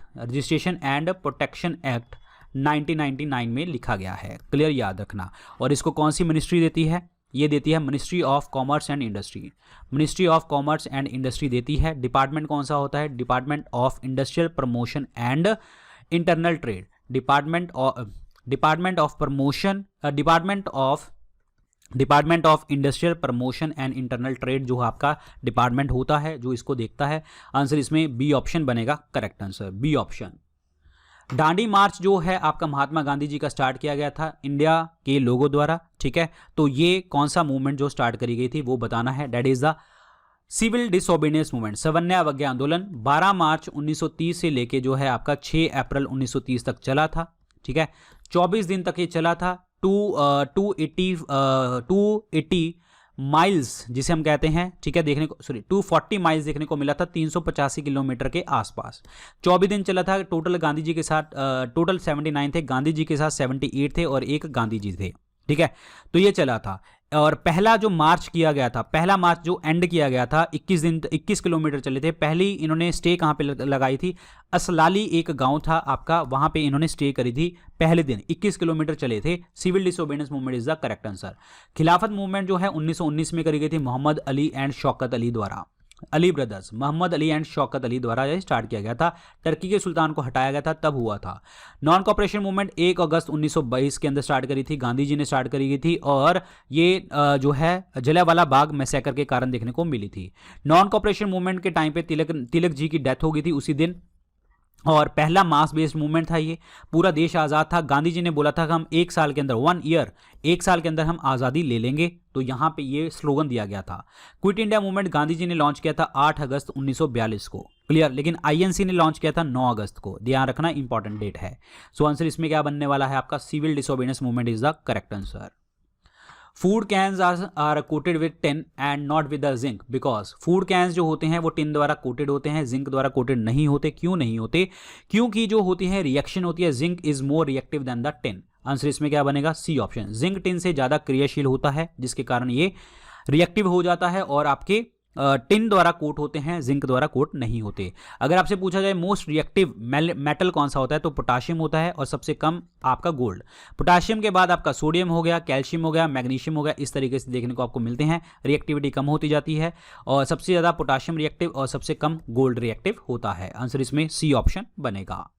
1999 में लिखा गया है, क्लियर, याद रखना। और इसको कौन सी मिनिस्ट्री देती है, ये देती है ministry of commerce and industry. Ministry of commerce and industry देती है। डिपार्टमेंट कौन सा होता है, department of industrial promotion and internal trade. Department of industrial promotion and internal trade जो आपका डिपार्टमेंट होता है, जो इसको देखता है। आंसर इसमें बी ऑप्शन बनेगा correct answer, B option. Dandi march जो है आपका महात्मा गांधी जी का स्टार्ट किया गया था इंडिया के लोगों द्वारा, ठीक है। तो ये कौन सा मूवमेंट जो स्टार्ट करी गई थी वो बताना है, that is the civil disobedience movement, सवर्ण्य अवज्ञा आंदोलन। 12 मार्च 1930 से लेके जो है आपका 6 अप्रैल 1930 तक चला था, ठीक है। 24 दिन तक ये चला था। 280 माइल्स जिसे हम कहते हैं, ठीक है, 240 माइल्स देखने को मिला था, 385 किलोमीटर के आसपास। 24 दिन चला था। टोटल गांधी जी के साथ टोटल 79 थे, गांधी जी के साथ 78 थे और एक गांधी जी थे, ठीक है। तो ये चला था। और पहला जो मार्च किया गया था, पहला मार्च जो एंड किया गया था, 21 किलोमीटर चले थे। पहली इन्होंने स्टे कहाँ पे लगाई थी, असलाली एक गांव था आपका, वहां पे इन्होंने स्टे करी थी। पहले दिन 21 किलोमीटर चले थे। Civil disobedience movement is the correct answer. Khilafat movement जो है 1919 में करी गई थी मोहम्मद अली एंड शौकत अली द्वारा, अली ब्रदर्स, मोहम्मद अली एंड शौकत अली द्वारा यह स्टार्ट किया गया था। टर्की के सुल्तान को हटाया गया था, तब हुआ था। नॉन कॉपरेशन मूवमेंट 1 अगस्त 1922 के अंदर स्टार्ट करी थी, गांधी जी ने स्टार्ट करी गई थी, और ये जो है जलियांवाला बाग मैसेकर के कारण देखने को मिली थी। नॉन कॉपरेशन मूवमेंट के टाइम पे तिलक जी की डेथ हो गई थी उसी दिन, और पहला मास बेस्ड मूवमेंट था ये। पूरा देश आज़ाद था। गांधी जी ने बोला था कि हम 1 साल के अंदर 1 साल के अंदर हम आज़ादी ले लेंगे, तो यहाँ पे ये स्लोगन दिया गया था। Quit India movement Gandhi ji ने लॉन्च किया था 8 अगस्त 1942 को, क्लियर। लेकिन आईएनसी ने लॉन्च किया था 9 अगस्त को, ध्यान रखना, इंपॉर्टेंट डेट है। सो आंसर इसमें क्या बनने वाला है आपका, civil disobedience movement is the correct answer. Food cans are coated with tin and not with the zinc, because food cans जो होते हैं वो टिन द्वारा कोटेड होते हैं, जिंक द्वारा कोटेड नहीं होते। क्यों नहीं होते, क्योंकि जो होती है रिएक्शन होती है, zinc is more reactive than the tin. Answer इसमें क्या बनेगा, सी ऑप्शन। जिंक टिन से ज़्यादा क्रियाशील होता है, जिसके कारण ये रिएक्टिव हो जाता है, और आपके टिन द्वारा कोट होते हैं, जिंक द्वारा कोट नहीं होते। अगर आपसे पूछा जाए मोस्ट रिएक्टिव मेटल कौन सा होता है, तो पोटाशियम होता है, और सबसे कम आपका गोल्ड। पोटाशियम के बाद आपका सोडियम हो गया, कैल्शियम हो गया, मैग्नीशियम हो गया, इस तरीके से देखने को आपको मिलते हैं। रिएक्टिविटी कम होती जाती है, और सबसे ज़्यादा पोटाशियम रिएक्टिव और सबसे कम गोल्ड रिएक्टिव होता है। आंसर इसमें सी ऑप्शन बनेगा।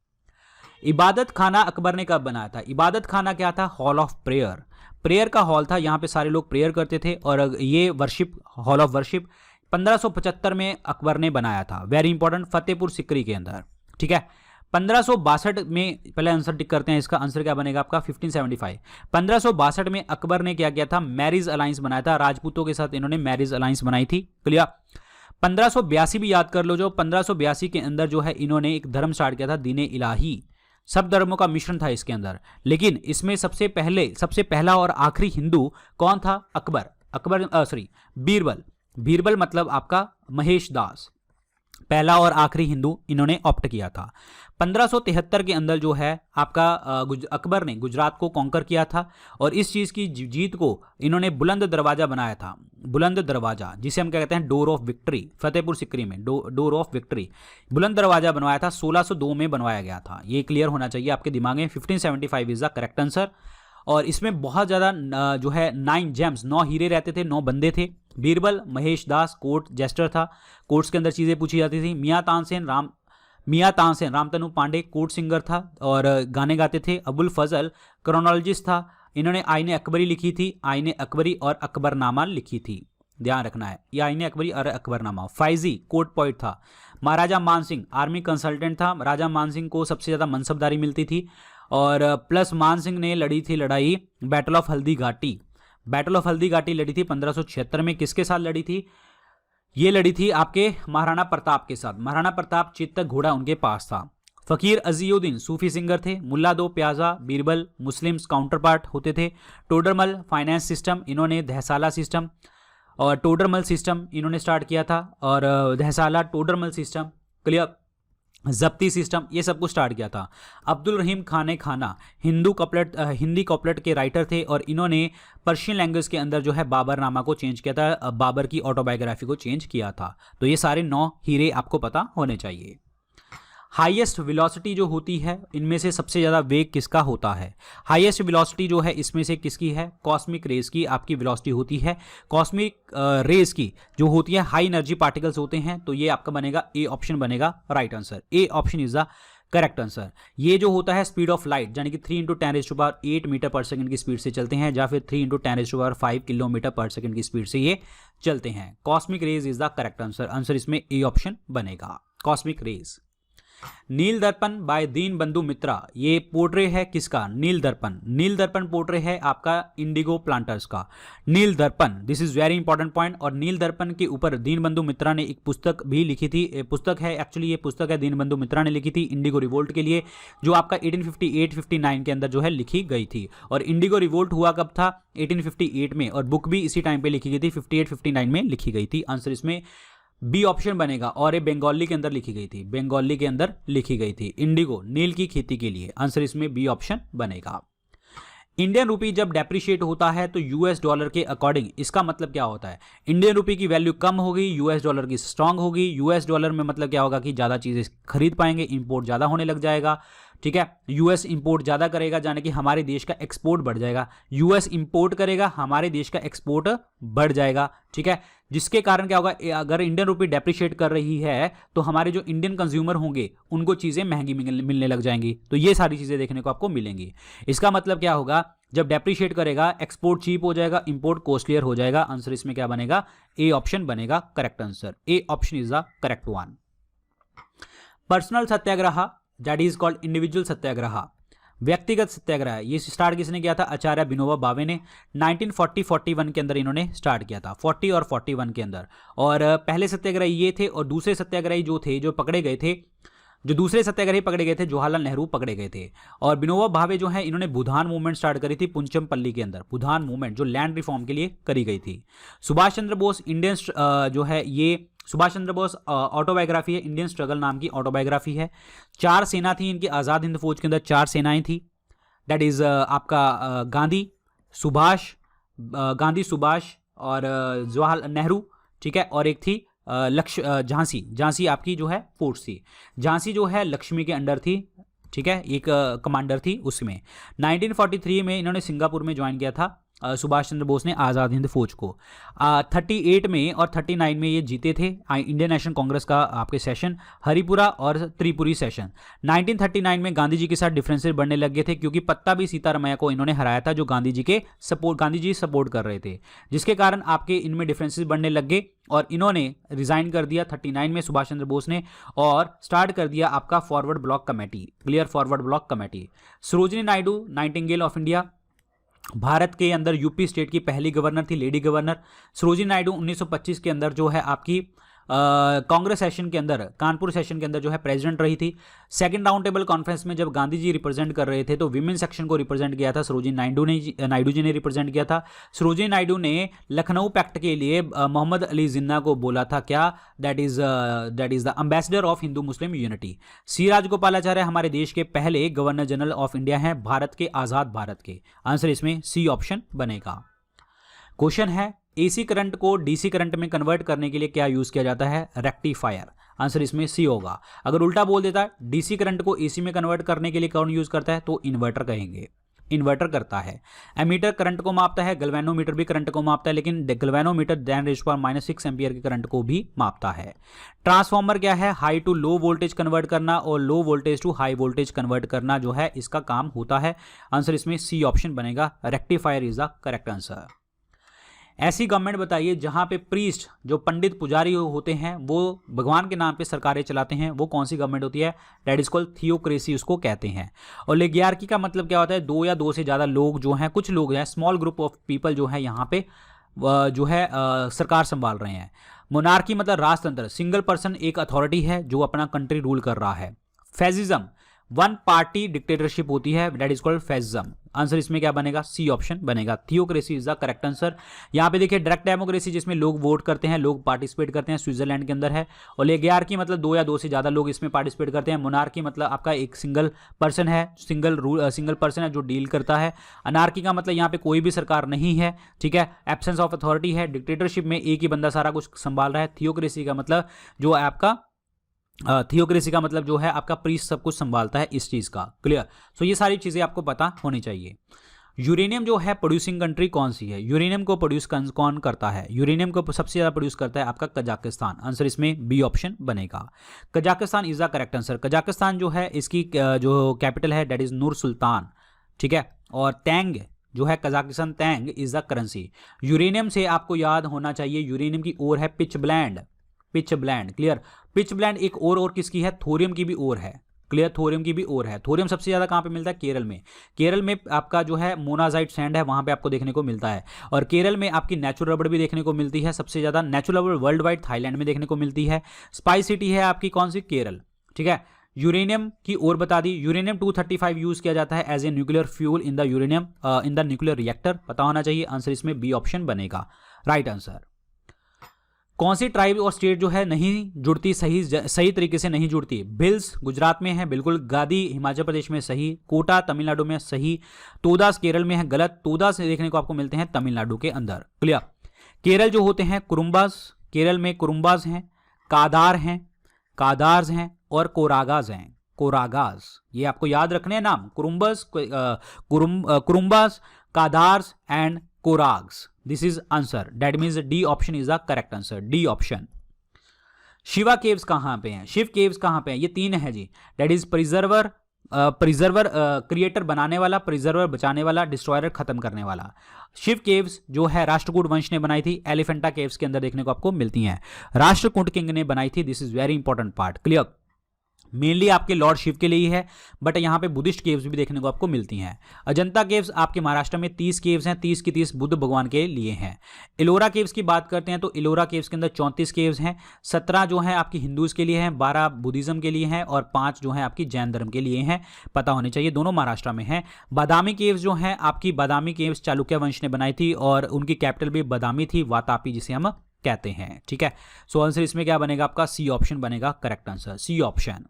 इबादत खाना अकबर ने कब बनाया था, इबादत खाना क्या था, हॉल ऑफ प्रेयर। प्रेयर का हॉल था, यहाँ पे सारे लोग प्रेयर करते थे, और ये वर्शिप, हॉल ऑफ वर्शिप 1575 में अकबर ने बनाया था। वेरी इंपॉर्टेंट, फतेहपुर सिकरी के अंदर, ठीक है। 1562 में, पहले आंसर टिक करते हैं, इसका आंसर क्या बनेगा आपका 1575। 1562 में अकबर ने क्या किया था, मैरिज अलायंस बनाया था, राजपूतों के साथ इन्होंने मैरिज अलायंस बनाई थी, क्लियर। 1582 भी याद कर लो, जो 1582 के अंदर जो है इन्होंने एक धर्म स्टार्ट किया था, दीन इलाही। सब धर्मों का मिश्रण था इसके अंदर, लेकिन इसमें सबसे पहला और आखिरी हिंदू कौन था, बीरबल मतलब आपका महेश दास, पहला और आखिरी हिंदू इन्होंने ऑप्ट किया था। 1573 के अंदर जो है आपका अकबर ने गुजरात को कॉन्कर किया था, और इस चीज़ की जीत को इन्होंने बुलंद दरवाज़ा बनाया था, बुलंद दरवाज़ा, जिसे हम क्या कहते हैं, door of victory. Fatehpur Sikri में डोर ऑफ विक्ट्री, बुलंद दरवाज़ा बनवाया था, 1602 में बनवाया गया था। ये क्लियर होना चाहिए आपके दिमाग में। 1575 इज द करेक्ट आंसर। और इसमें बहुत ज़्यादा जो है 9 जेम्स, 9 हीरे रहते थे, 9 बंदे थे, बीरबल महेश दास कोर्ट जेस्टर था, कोर्ट्स के अंदर चीज़ें पूछी जाती थी। मियाँ तानसेन रामतनु पांडे कोर्ट सिंगर था और गाने गाते थे। अबुल फजल क्रोनोलॉजिस्ट था, इन्होंने आईने अकबरी लिखी थी, आईने अकबरी और अकबरनामा लिखी थी, ध्यान रखना है, ये आईने अकबरी और अकबरनामा। फैजी कोर्ट पोइट था। महाराजा मानसिंह आर्मी कंसल्टेंट था, राजा मानसिंह को सबसे ज़्यादा मनसबदारी मिलती थी और प्लस मानसिंह ने लड़ी थी लड़ाई battle of Haldi Ghati. Battle of Haldi Ghati लड़ी थी 1576 में, किसके साथ लड़ी थी? ये लड़ी थी आपके महाराणा प्रताप के साथ। महाराणा प्रताप चेतक घोड़ा उनके पास था। फ़कीर अजीउद्दीन सूफी सिंगर थे। मुल्ला दो प्याजा बीरबल मुस्लिम्स काउंटर पार्ट होते थे। टोडरमल फाइनेंस सिस्टम, इन्होंने दहसाला सिस्टम और टोडरमल सिस्टम इन्होंने स्टार्ट किया था और दहसाला टोडरमल सिस्टम क्लियर, जब्ती सिस्टम, ये सब कुछ स्टार्ट किया था। अब्दुल रहीम खान खाना हिंदी कॉपलेट के राइटर थे और इन्होंने पर्शियन लैंग्वेज के अंदर जो है बाबरनामा को चेंज किया था, बाबर की ऑटोबायोग्राफी को चेंज किया था। तो ये सारे 9 हीरे आपको पता होने चाहिए। हाईएस्ट वेलोसिटी जो होती है, इनमें से सबसे ज़्यादा वेग किसका होता है? हाईएस्ट वेलोसिटी जो है इसमें से किसकी है? कॉस्मिक रेज की आपकी वेलोसिटी होती है। कॉस्मिक रेज की जो होती है हाई एनर्जी पार्टिकल्स होते हैं, तो ये आपका बनेगा ए ऑप्शन बनेगा right answer. A option is the correct answer. ये जो होता है स्पीड ऑफ लाइट, यानी कि 3 × 10⁸ मीटर पर सेकंड की स्पीड से चलते हैं, या फिर 3 × 10⁵ किलोमीटर पर सेकंड की स्पीड से ये चलते हैं। Cosmic rays is the correct answer. Answer इसमें ए ऑप्शन बनेगा, कॉस्मिक रेज। नील दर्पण बाय दीन बंधु मित्रा, ये पोर्ट्रे है किसका? नील दर्पण पोर्ट्रे है आपका इंडिगो प्लांटर्स का। नील दर्पण, this is very important point. और नील दर्पण के ऊपर दीन बंधु मित्रा ने एक पुस्तक भी लिखी थी, पुस्तक है एक्चुअली, ये पुस्तक है दीन बंधु मित्रा ने लिखी थी इंडिगो रिवोल्ट के लिए, जो आपका 1858-59 के अंदर जो है लिखी गई थी। और इंडिगो रिवोल्ट हुआ कब था? 1858 में, और बुक भी इसी टाइम पे लिखी गई थी, 58-59 में लिखी गई थी। आंसर इसमें बी ऑप्शन बनेगा। और ये बंगाली के अंदर लिखी गई थी, बंगाली के अंदर लिखी गई थी इंडिगो नील की खेती के लिए। आंसर इसमें बी ऑप्शन बनेगा। इंडियन रुपी जब डेप्रिशिएट होता है तो यूएस डॉलर के अकॉर्डिंग इसका मतलब क्या होता है? इंडियन रुपी की वैल्यू कम होगी, यूएस डॉलर की स्ट्रांग होगी। यूएस डॉलर में मतलब क्या होगा कि ज़्यादा चीज़ें खरीद पाएंगे, इंपोर्ट ज़्यादा होने लग जाएगा, ठीक है। यूएस इंपोर्ट ज़्यादा करेगा, यानी कि हमारे देश का एक्सपोर्ट बढ़ जाएगा। यूएस इंपोर्ट करेगा, हमारे देश का एक्सपोर्ट बढ़ जाएगा, ठीक है। जिसके कारण क्या होगा, अगर इंडियन रुपी डेप्रिशिएट कर रही है तो हमारे जो इंडियन कंज्यूमर होंगे उनको चीज़ें महंगी मिलने लग जाएंगी। तो ये सारी चीज़ें देखने को आपको मिलेंगी। इसका मतलब क्या होगा, जब डेप्रिशिएट करेगा एक्सपोर्ट चीप हो जाएगा, इंपोर्ट कॉस्टलियर हो जाएगा। आंसर इसमें क्या बनेगा? ए ऑप्शन बनेगा correct answer. A option is the correct one. Personal satyagraha that is called individual satyagraha, व्यक्तिगत सत्याग्रह, ये स्टार्ट किसने किया था? आचार्य विनोबा भावे ने 1940-41 के अंदर इन्होंने स्टार्ट किया था, 40 और 41 के अंदर। और पहले सत्याग्रही ये थे और दूसरे सत्याग्रही जो थे, जो पकड़े गए थे, जो दूसरे सत्याग्रही पकड़े गए थे, जवाहरलाल नेहरू पकड़े गए थे। और विनोबा भावे जो है इन्होंने बुधान मूवमेंट स्टार्ट करी थी पुंचमपल्ली के अंदर, बुधान मूवमेंट जो लैंड रिफॉर्म के लिए करी गई थी। सुभाष चंद्र बोस इंडियन जो है, ये सुभाष चंद्र बोस ऑटोबायोग्राफी है, इंडियन स्ट्रगल नाम की ऑटोबायोग्राफी है। 4 सेना थी इनकी आज़ाद हिंद फौज के अंदर, 4 सेनाएं थी। दैट इज आपका गांधी सुभाष और जवाहरलाल नेहरू, ठीक है। और एक थी झांसी आपकी जो है फोर्स थी। झांसी जो है लक्ष्मी के अंडर थी, ठीक है, एक कमांडर थी उसमें। 1943 में इन्होंने सिंगापुर में ज्वाइन किया था सुभाष चंद्र बोस ने आज़ाद हिंद फौज को। 38 में और 39 में ये जीते थे इंडियन नेशनल कांग्रेस का आपके सेशन, हरिपुरा और त्रिपुरी सेशन। 1939 में गांधी जी के साथ डिफरेंसेस बढ़ने लग गए थे, क्योंकि पत्ताभी सीतारमैया को इन्होंने हराया था, जो गांधी जी सपोर्ट कर रहे थे, जिसके कारण आपके इनमें डिफरेंसेस बढ़ने लग गए और इन्होंने रिजाइन कर दिया 39 में सुभाष चंद्र बोस ने, और स्टार्ट कर दिया आपका forward block committee, clear, forward block committee. Sarojini Naidu Nightingale of India, Bharat के अंदर यूपी स्टेट की पहली गवर्नर थी, लेडी गवर्नर। सरोजिनी नायडू 1925 के अंदर जो है आपकी कांग्रेस सेशन के अंदर, कानपुर सेशन के अंदर जो है प्रेसिडेंट रही थी। सेकंड राउंड टेबल कॉन्फ्रेंस में जब गांधी जी रिप्रेजेंट कर रहे थे तो विमेन सेक्शन को रिप्रेजेंट किया था सरोजिनी नायडू जी ने रिप्रेजेंट किया था। सरोजिनी नायडू ने लखनऊ पैक्ट के लिए मोहम्मद अली जिन्ना को बोला था क्या? That is the ambassador of Hindu Muslim unity. C Rajagopalachari हमारे देश के पहले गवर्नर जनरल ऑफ इंडिया हैं, भारत के, आज़ाद भारत के। आंसर इसमें सी ऑप्शन बनेगा। क्वेश्चन है, एसी करंट को डीसी करंट में कन्वर्ट करने के लिए क्या यूज किया जाता है? रेक्टिफायर। आंसर इसमें सी होगा। अगर उल्टा बोल देता है, डीसी करंट को एसी में कन्वर्ट करने के लिए कौन यूज करता है, तो इन्वर्टर कहेंगे। इन्वर्टर करता है। एमीटर करंट को मापता है, गैल्वेनोमीटर भी करंट को मापता है, लेकिन गैल्वेनोमीटर 10⁻⁻6 एम्पियर के करंट को भी मापता है। ट्रांसफार्मर क्या है, high to low voltage convert करना और low voltage to high voltage convert करना जो है इसका काम होता है। आंसर इसमें सी ऑप्शन बनेगा, rectifier is the correct answer. ऐसी गवर्नमेंट बताइए जहां पे प्रीस्ट जो पंडित पुजारी होते हैं वो भगवान के नाम पे सरकारें चलाते हैं, वो कौन सी गवर्नमेंट होती है, डेट इज कॉल्ड थियोक्रेसी उसको कहते हैं। और लेगियार्की का मतलब क्या होता है, दो या दो से ज़्यादा लोग जो हैं, कुछ लोग हैं, स्मॉल ग्रुप ऑफ पीपल जो है यहाँ पे जो है सरकार संभाल रहे हैं। मोनार्की मतलब राजतंत्र, सिंगल पर्सन एक अथॉरिटी है जो अपना कंट्री रूल कर रहा है। फेजिज्म वन पार्टी डिक्टेटरशिप होती है, दैट इज कॉल्ड फेजिज्म। आंसर इसमें क्या बनेगा, सी ऑप्शन बनेगा, theocracy is the correct answer. यहाँ पे देखिए डायरेक्ट डेमोक्रेसी जिसमें लोग वोट करते हैं, लोग पार्टिसिपेट करते हैं, स्विट्जरलैंड के अंदर है। और लेगियार्की मतलब दो या दो से ज़्यादा लोग इसमें पार्टिसिपेट करते हैं। मोनार्की मतलब आपका एक सिंगल पर्सन है, सिंगल पर्सन है जो डील करता है। अनार्की का मतलब यहाँ पे कोई भी सरकार नहीं है, ठीक है, एब्सेंस ऑफ अथॉरिटी है। डिक्टेटरशिप में एक ही बंदा सारा कुछ संभाल रहा है। थियोक्रेसी का मतलब जो आपका थियोक्रेसी का मतलब जो है आपका प्रीस्ट सब कुछ संभालता है इस चीज़ का। क्लियर। सो ये सारी चीज़ें आपको पता होनी चाहिए। यूरेनियम जो है प्रोड्यूसिंग कंट्री कौन सी है, यूरेनियम को प्रोड्यूस कौन करता है, यूरेनियम को सबसे ज़्यादा प्रोड्यूस करता है आपका कजाकिस्तान। आंसर इसमें बी ऑप्शन बनेगा, Kazakhstan is the correct answer. Kazakhstan जो है इसकी जो कैपिटल है डेट इज नूर सुल्तान, ठीक है। और तैंग जो है Kazakhstan, tenge is the currency. Uranium से आपको याद होना चाहिए, यूरेनियम की ओर है pitchblende, pitchblende. Clear. Pitchblende एक और किसकी है, थोरियम की भी और है। क्लियर, थोरियम की भी और है। थोरियम सबसे ज़्यादा कहाँ पे मिलता है, केरल में। केरल में आपका जो है मोनाजाइट सैंड है, वहाँ पे आपको देखने को मिलता है। और केरल में आपकी नेचुरल रबड़ भी देखने को मिलती है, सबसे ज़्यादा नेचुरल रबड़ वर्ल्ड वाइड थाईलैंड में देखने को मिलती है। स्पाइस सिटी है आपकी कौन सी, केरल, ठीक है। यूरेनियम की ओर बता दी, यूरेनियम 235 यूज किया जाता है as a nuclear fuel in the uranium in the nuclear reactor, पता होना चाहिए। आंसर इसमें बी ऑप्शन बनेगा, राइट आंसर। कौन सी ट्राइब और स्टेट जो है नहीं जुड़ती, सही तरीके से नहीं जुड़ती, भिल्स गुजरात में है बिल्कुल, गादी हिमाचल प्रदेश में सही, कोटा तमिलनाडु में सही, तोदास केरल में है गलत, तोदास देखने को आपको मिलते हैं तमिलनाडु के अंदर। क्लियर। केरल जो होते हैं कुरुम्बास, केरल में कुरुम्बास हैं, कादार हैं, कादार्स हैं और कोरागाज हैं, कोरागाज, ये आपको याद रखने हैं नाम, Kurumbas, Kadars and Koragas. This is answer, that means D option is the correct answer, D option. Shiva caves कहाँ पे हैं, शिव केव्स कहाँ पे हैं, ये तीन है जी, दैट इज प्रिजर्वर, क्रिएटर बनाने वाला, प्रिजर्वर बचाने वाला, डिस्ट्रॉयर खत्म करने वाला। शिव केव्स जो है राष्ट्रकूट वंश ने बनाई थी, एलिफेंटा केव्स के अंदर देखने को आपको मिलती हैं, राष्ट्रकूट किंग ने बनाई थी। This is very important part. Clear. Mainly आपके लॉर्ड शिव के लिए ही है, बट यहाँ पे बुद्धिस्ट केव्स भी देखने को आपको मिलती हैं। अजंता केव्स आपके महाराष्ट्र में 30 केव्स हैं, 30 की 30 बुद्ध भगवान के लिए हैं। इलोरा केव्स की बात करते हैं तो इलोरा केव्स के अंदर 34 केव्स हैं, 17 जो हैं आपकी हिंदूज के लिए हैं, 12 बुद्धिज्म के लिए हैं और 5 जो हैं आपकी जैन धर्म के लिए हैं, पता होने चाहिए, दोनों महाराष्ट्र में हैं। बादामी केव्स जो हैं आपकी, बादामी केव्स चालुक्य वंश ने बनाई थी और उनकी कैपिटल भी बादामी थी, वातापी जिसे हम कहते हैं, ठीक है। सो आंसर इसमें क्या बनेगा आपका, सी ऑप्शन बनेगा correct answer, C option.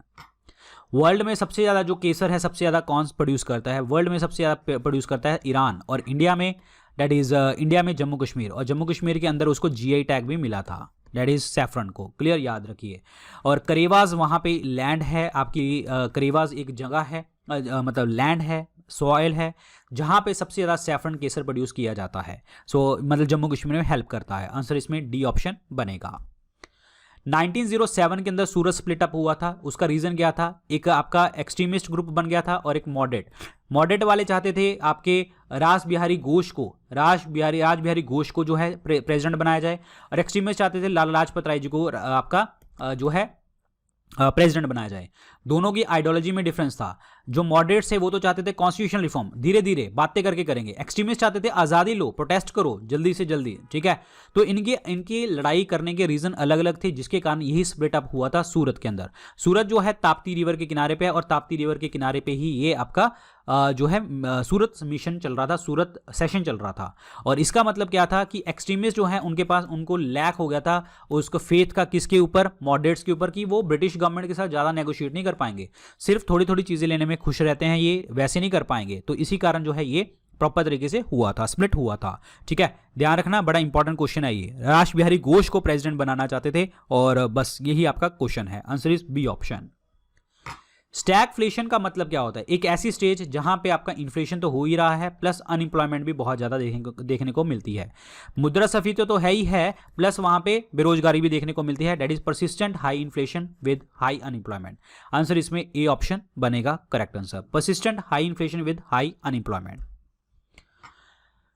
World में सबसे ज़्यादा जो केसर है सबसे ज़्यादा कौन प्रोड्यूस करता है, वर्ल्ड में सबसे ज़्यादा प्रोड्यूस करता है ईरान, और इंडिया में दैट इज़ इंडिया में जम्मू कश्मीर, और जम्मू कश्मीर के अंदर उसको जीआई टैग भी मिला था, दैट इज़ सैफरन को। क्लियर, याद रखिए। और करेवाज वहाँ पे लैंड है आपकी, करेवाज एक जगह है, मतलब लैंड है, सॉइल है जहाँ पे सबसे ज़्यादा सैफरन केसर प्रोड्यूस किया जाता है। सो मतलब जम्मू कश्मीर में हेल्प करता है। आंसर इसमें डी ऑप्शन बनेगा। 1907 के अंदर सूरत स्प्लिट अप हुआ था, उसका रीजन क्या था, एक आपका एक्सट्रीमिस्ट ग्रुप बन गया था और एक मॉडरेट वाले चाहते थे आपके राज बिहारी घोष को जो है प्रेसिडेंट बनाया जाए, और एक्सट्रीमिस्ट चाहते थे लाला लाजपत राय जी को आपका जो है प्रेसिडेंट बनाया जाए। दोनों की आइडियोलॉजी में डिफरेंस था। जो मॉडरेट्स थे वो तो चाहते थे कॉन्स्टिट्यूशन रिफॉर्म, धीरे धीरे बातें करके करेंगे। एक्सट्रीमिस्ट चाहते थे आज़ादी लो, प्रोटेस्ट करो जल्दी से जल्दी, ठीक है। तो इनकी लड़ाई करने के रीज़न अलग अलग थे, जिसके कारण यही स्प्लिट अप हुआ था सूरत के अंदर। सूरत जो है ताप्ती रिवर के किनारे पे है, और ताप्ती रिवर के किनारे पे ही ये आपका जो है सूरत मिशन चल रहा था, सूरत सेशन चल रहा था। और इसका मतलब क्या था कि एक्सट्रीमिस्ट जो है उनके पास, उनको लैक हो गया था उसको फेथ का, किसके ऊपर, मॉडरेट्स के ऊपर, कि वो ब्रिटिश गवर्नमेंट के साथ ज़्यादा नेगोशिएट नहीं कर पाएंगे, सिर्फ थोड़ी थोड़ी चीज़ें लेने में खुश रहते हैं, ये वैसे नहीं कर पाएंगे। तो इसी कारण जो है ये प्रॉपर तरीके से हुआ था, स्प्लिट हुआ था, ठीक है। ध्यान रखना, बड़ा इंपॉर्टेंट क्वेश्चन है ये। राज बिहारी घोष को प्रेसिडेंट बनाना चाहते थे, और बस यही आपका क्वेश्चन है। Answer is B option. Stagflation का मतलब क्या होता है? एक ऐसी स्टेज जहां पे आपका इन्फ्लेशन तो हो ही रहा है प्लस अनएम्प्लॉयमेंट भी बहुत ज़्यादा देखने को मिलती है। मुद्रास्फीति तो है ही है, प्लस वहां पे बेरोजगारी भी देखने को मिलती है। That is persistent high inflation with high unemployment. Answer इसमें ए ऑप्शन बनेगा correct answer, persistent high inflation with high unemployment.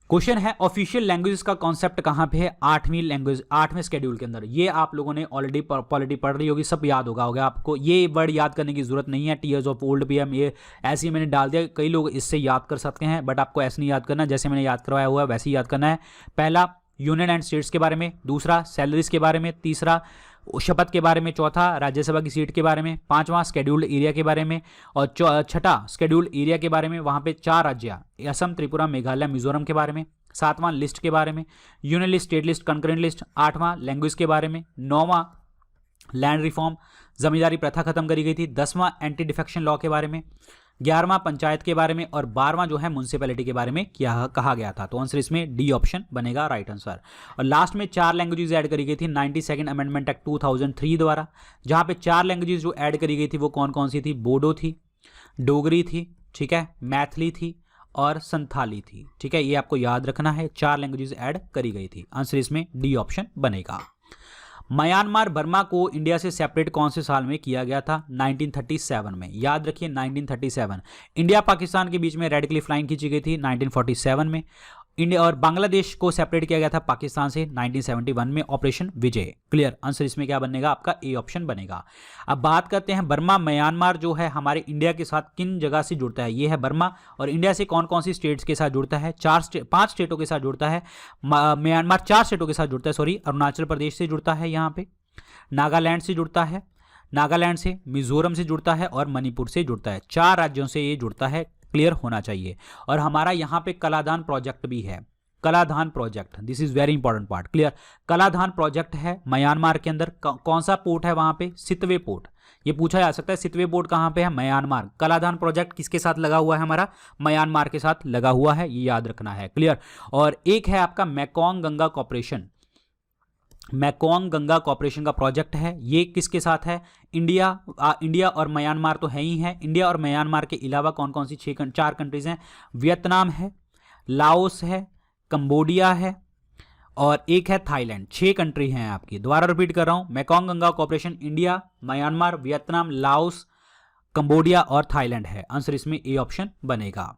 Question है ऑफिशियल लैंग्वेजेस का कॉन्सेप्ट कहां पे है? 8वीं लैंग्वेज 8वें शेड्यूल के अंदर। ये आप लोगों ने ऑलरेडी पॉलिटी पढ़ रही होगी, सब याद होगा आपको, ये वर्ड याद करने की जरूरत नहीं है। टीयर्स ऑफ ओल्ड पीएम ये ऐसे ही मैंने डाल दिया, कई लोग इससे याद कर सकते हैं, बट आपको ऐसे नहीं याद करना, जैसे मैंने याद करवाया हुआ है वैसे ही याद करना है। पहला यूनियन एंड स्टेट्स के बारे में, दूसरा सैलरीज के बारे में, तीसरा शपथ के बारे में, चौथा राज्यसभा की सीट के बारे में, पांचवा शेड्यूल्ड एरिया के बारे में, और छठा शेड्यूल्ड एरिया के बारे में वहां पे 4 राज्य असम, त्रिपुरा, मेघालय, मिजोरम के बारे में, सातवां लिस्ट के बारे में, union list, state list, concurrent list, आठवां लैंग्वेज के बारे में, नौवां लैंड रिफॉर्म, जमींदारी प्रथा खत्म करी गई थी, 10वां एंटी डिफेक्शन लॉ के बारे में, 11वां पंचायत के बारे में, और 12वां जो है म्युनिसिपैलिटी के बारे में क्या कहा गया था। तो आंसर इसमें डी ऑप्शन बनेगा राइट आंसर। और लास्ट में 4 लैंग्वेजेस ऐड करी गई थी 92nd अमेंडमेंट एक्ट 2003 द्वारा, जहां पे 4 लैंग्वेजेस जो ऐड करी गई थी वो कौन कौन सी थी? बोडो थी, डोगरी थी, ठीक है, मैथिली थी और संथाली थी, ठीक है, ये आपको याद रखना है। 4 लैंग्वेजेस ऐड करी गई थी। आंसर इसमें डी ऑप्शन बनेगा। म्यांमार बर्मा को इंडिया से सेपरेट कौन से साल में किया गया था? 1937 में। याद रखिए 1937। इंडिया पाकिस्तान के बीच में रेड क्लिफ लाइन खींची गई थी 1947 में। इंडिया और बांग्लादेश को सेपरेट किया गया था पाकिस्तान से 1971 में, ऑपरेशन विजय। क्लियर, आंसर इसमें क्या बनेगा? आपका ए ऑप्शन बनेगा। अब बात करते हैं बर्मा म्यांमार जो है हमारे इंडिया के साथ किन जगह से जुड़ता है। ये है बर्मा, और इंडिया से कौन कौन सी स्टेट्स के साथ जुड़ता है? 5 स्टेटों के साथ जुड़ता है। म्यांमार 4 स्टेटों के साथ जुड़ता है, सॉरी, अरुणाचल प्रदेश से जुड़ता है, यहाँ पे नागालैंड से जुड़ता है, नागालैंड से, मिजोरम से जुड़ता है और मणिपुर से जुड़ता है। 4 राज्यों से ये जुड़ता है, क्लियर होना चाहिए। और हमारा यहाँ पे कलादान प्रोजेक्ट भी है, Kaladan project, this is very important part. Clear, Kaladan project है म्यांमार के अंदर। कौन सा पोर्ट है वहां पे? Sittwe port. ये पूछा जा सकता है सितवे पोर्ट कहां पे है? म्यांमार। कलाधान प्रोजेक्ट किसके साथ लगा हुआ है? हमारा म्यांमार के साथ लगा हुआ है, ये याद रखना है। क्लियर। और एक है आपका Mekong Ganga corporation, Mekong Ganga corporation का प्रोजेक्ट है, ये किसके साथ है? इंडिया और म्यांमार तो है ही है। इंडिया और म्यांमार के अलावा कौन कौन सी 4 कंट्रीज हैं? वियतनाम है, लाओस है, कंबोडिया है और एक है थाईलैंड। 6 कंट्री हैं आपकी। दोबारा रिपीट कर रहा हूं, Mekong Ganga corporation India, Myanmar, Vietnam, Laos, Cambodia और थाईलैंड है। आंसर इसमें ए ऑप्शन बनेगा।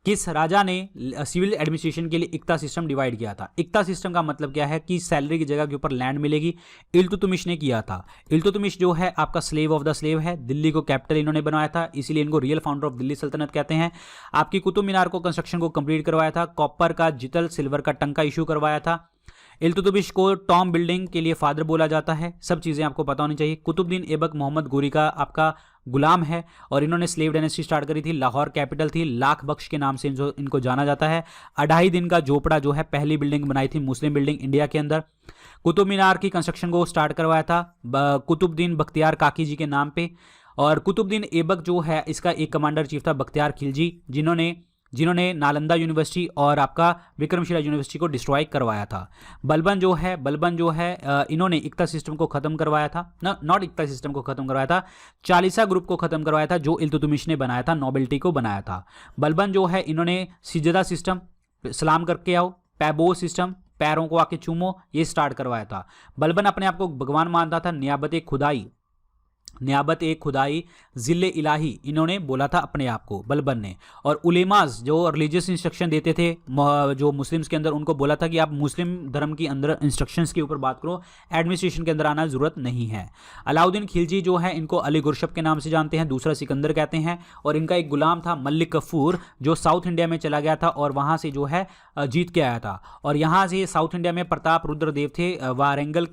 किस राजा ने सिविल एडमिनिस्ट्रेशन के लिए इक्ता सिस्टम डिवाइड किया था? इक्ता सिस्टम का मतलब क्या है कि सैलरी की जगह के ऊपर लैंड मिलेगी। इल्तुतमिश ने किया था। इल्तुतमिश जो है आपका स्लेव ऑफ द स्लेव है, दिल्ली को कैपिटल इन्होंने बनाया था, इसीलिए इनको रियल फाउंडर ऑफ दिल्ली सल्तनत कहते हैं। आपकी कुतुब मीनार को कंस्ट्रक्शन को कंप्लीट करवाया था, कॉपर का जितल सिल्वर का टंका इशू करवाया था। इल्तुतमिश को टॉम बिल्डिंग के लिए फादर बोला जाता है। सब चीज़ें आपको पता होनी चाहिए। कुतुबुद्दीन ऐबक मोहम्मद गोरी का आपका गुलाम है और इन्होंने स्लेव डायनेस्टी स्टार्ट करी थी। लाहौर कैपिटल थी, लाख बख्श के नाम से इनको जाना जाता है। 2.5 दिन का झोपड़ा जो है पहली बिल्डिंग बनाई थी मुस्लिम बिल्डिंग इंडिया के अंदर। कुतुब मीनार की कंस्ट्रक्शन को स्टार्ट करवाया था कुतुबुद्दीन बख्तियार काकी जी के नाम पे। और कुतुबुद्दीन ऐबक जो है इसका एक कमांडर चीफ था बख्तियार खिलजी, जिन्होंने नालंदा यूनिवर्सिटी और आपका विक्रमशिला यूनिवर्सिटी को डिस्ट्रॉय करवाया था। बलबन जो है इन्होंने इक्ता सिस्टम को खत्म करवाया था, नॉट इक्ता सिस्टम को खत्म करवाया था, चालीसा ग्रुप को खत्म करवाया था जो इल्तुतमिश ने बनाया था, नोबिलिटी को बनाया था। बलबन जो है इन्होंने सिजदा सिस्टम, सलाम करके आओ, पैबो सिस्टम, पैरों को आके चूमो, ये स्टार्ट करवाया था। बलबन अपने आप को भगवान मानता था। नियाबत एक खुदाई जिले इलाही इन्होंने बोला था अपने आप को बलबन ने। और उलेमाज जो रिलीजियस इंस्ट्रक्शन देते थे जो मुस्लिम्स के अंदर, उनको बोला था कि आप मुस्लिम धर्म के अंदर इंस्ट्रक्शंस के ऊपर बात करो, एडमिनिस्ट्रेशन के अंदर आना ज़रूरत नहीं है। अलाउद्दीन खिलजी जो है इनको अली गुरशब के नाम से जानते हैं, दूसरा सिकंदर कहते हैं। और इनका एक गुलाम था मलिक कफूर जो साउथ इंडिया में चला गया था और वहाँ से जो है जीत के आया था। और यहाँ से साउथ इंडिया में प्रताप रुद्रदेव थे वारंगल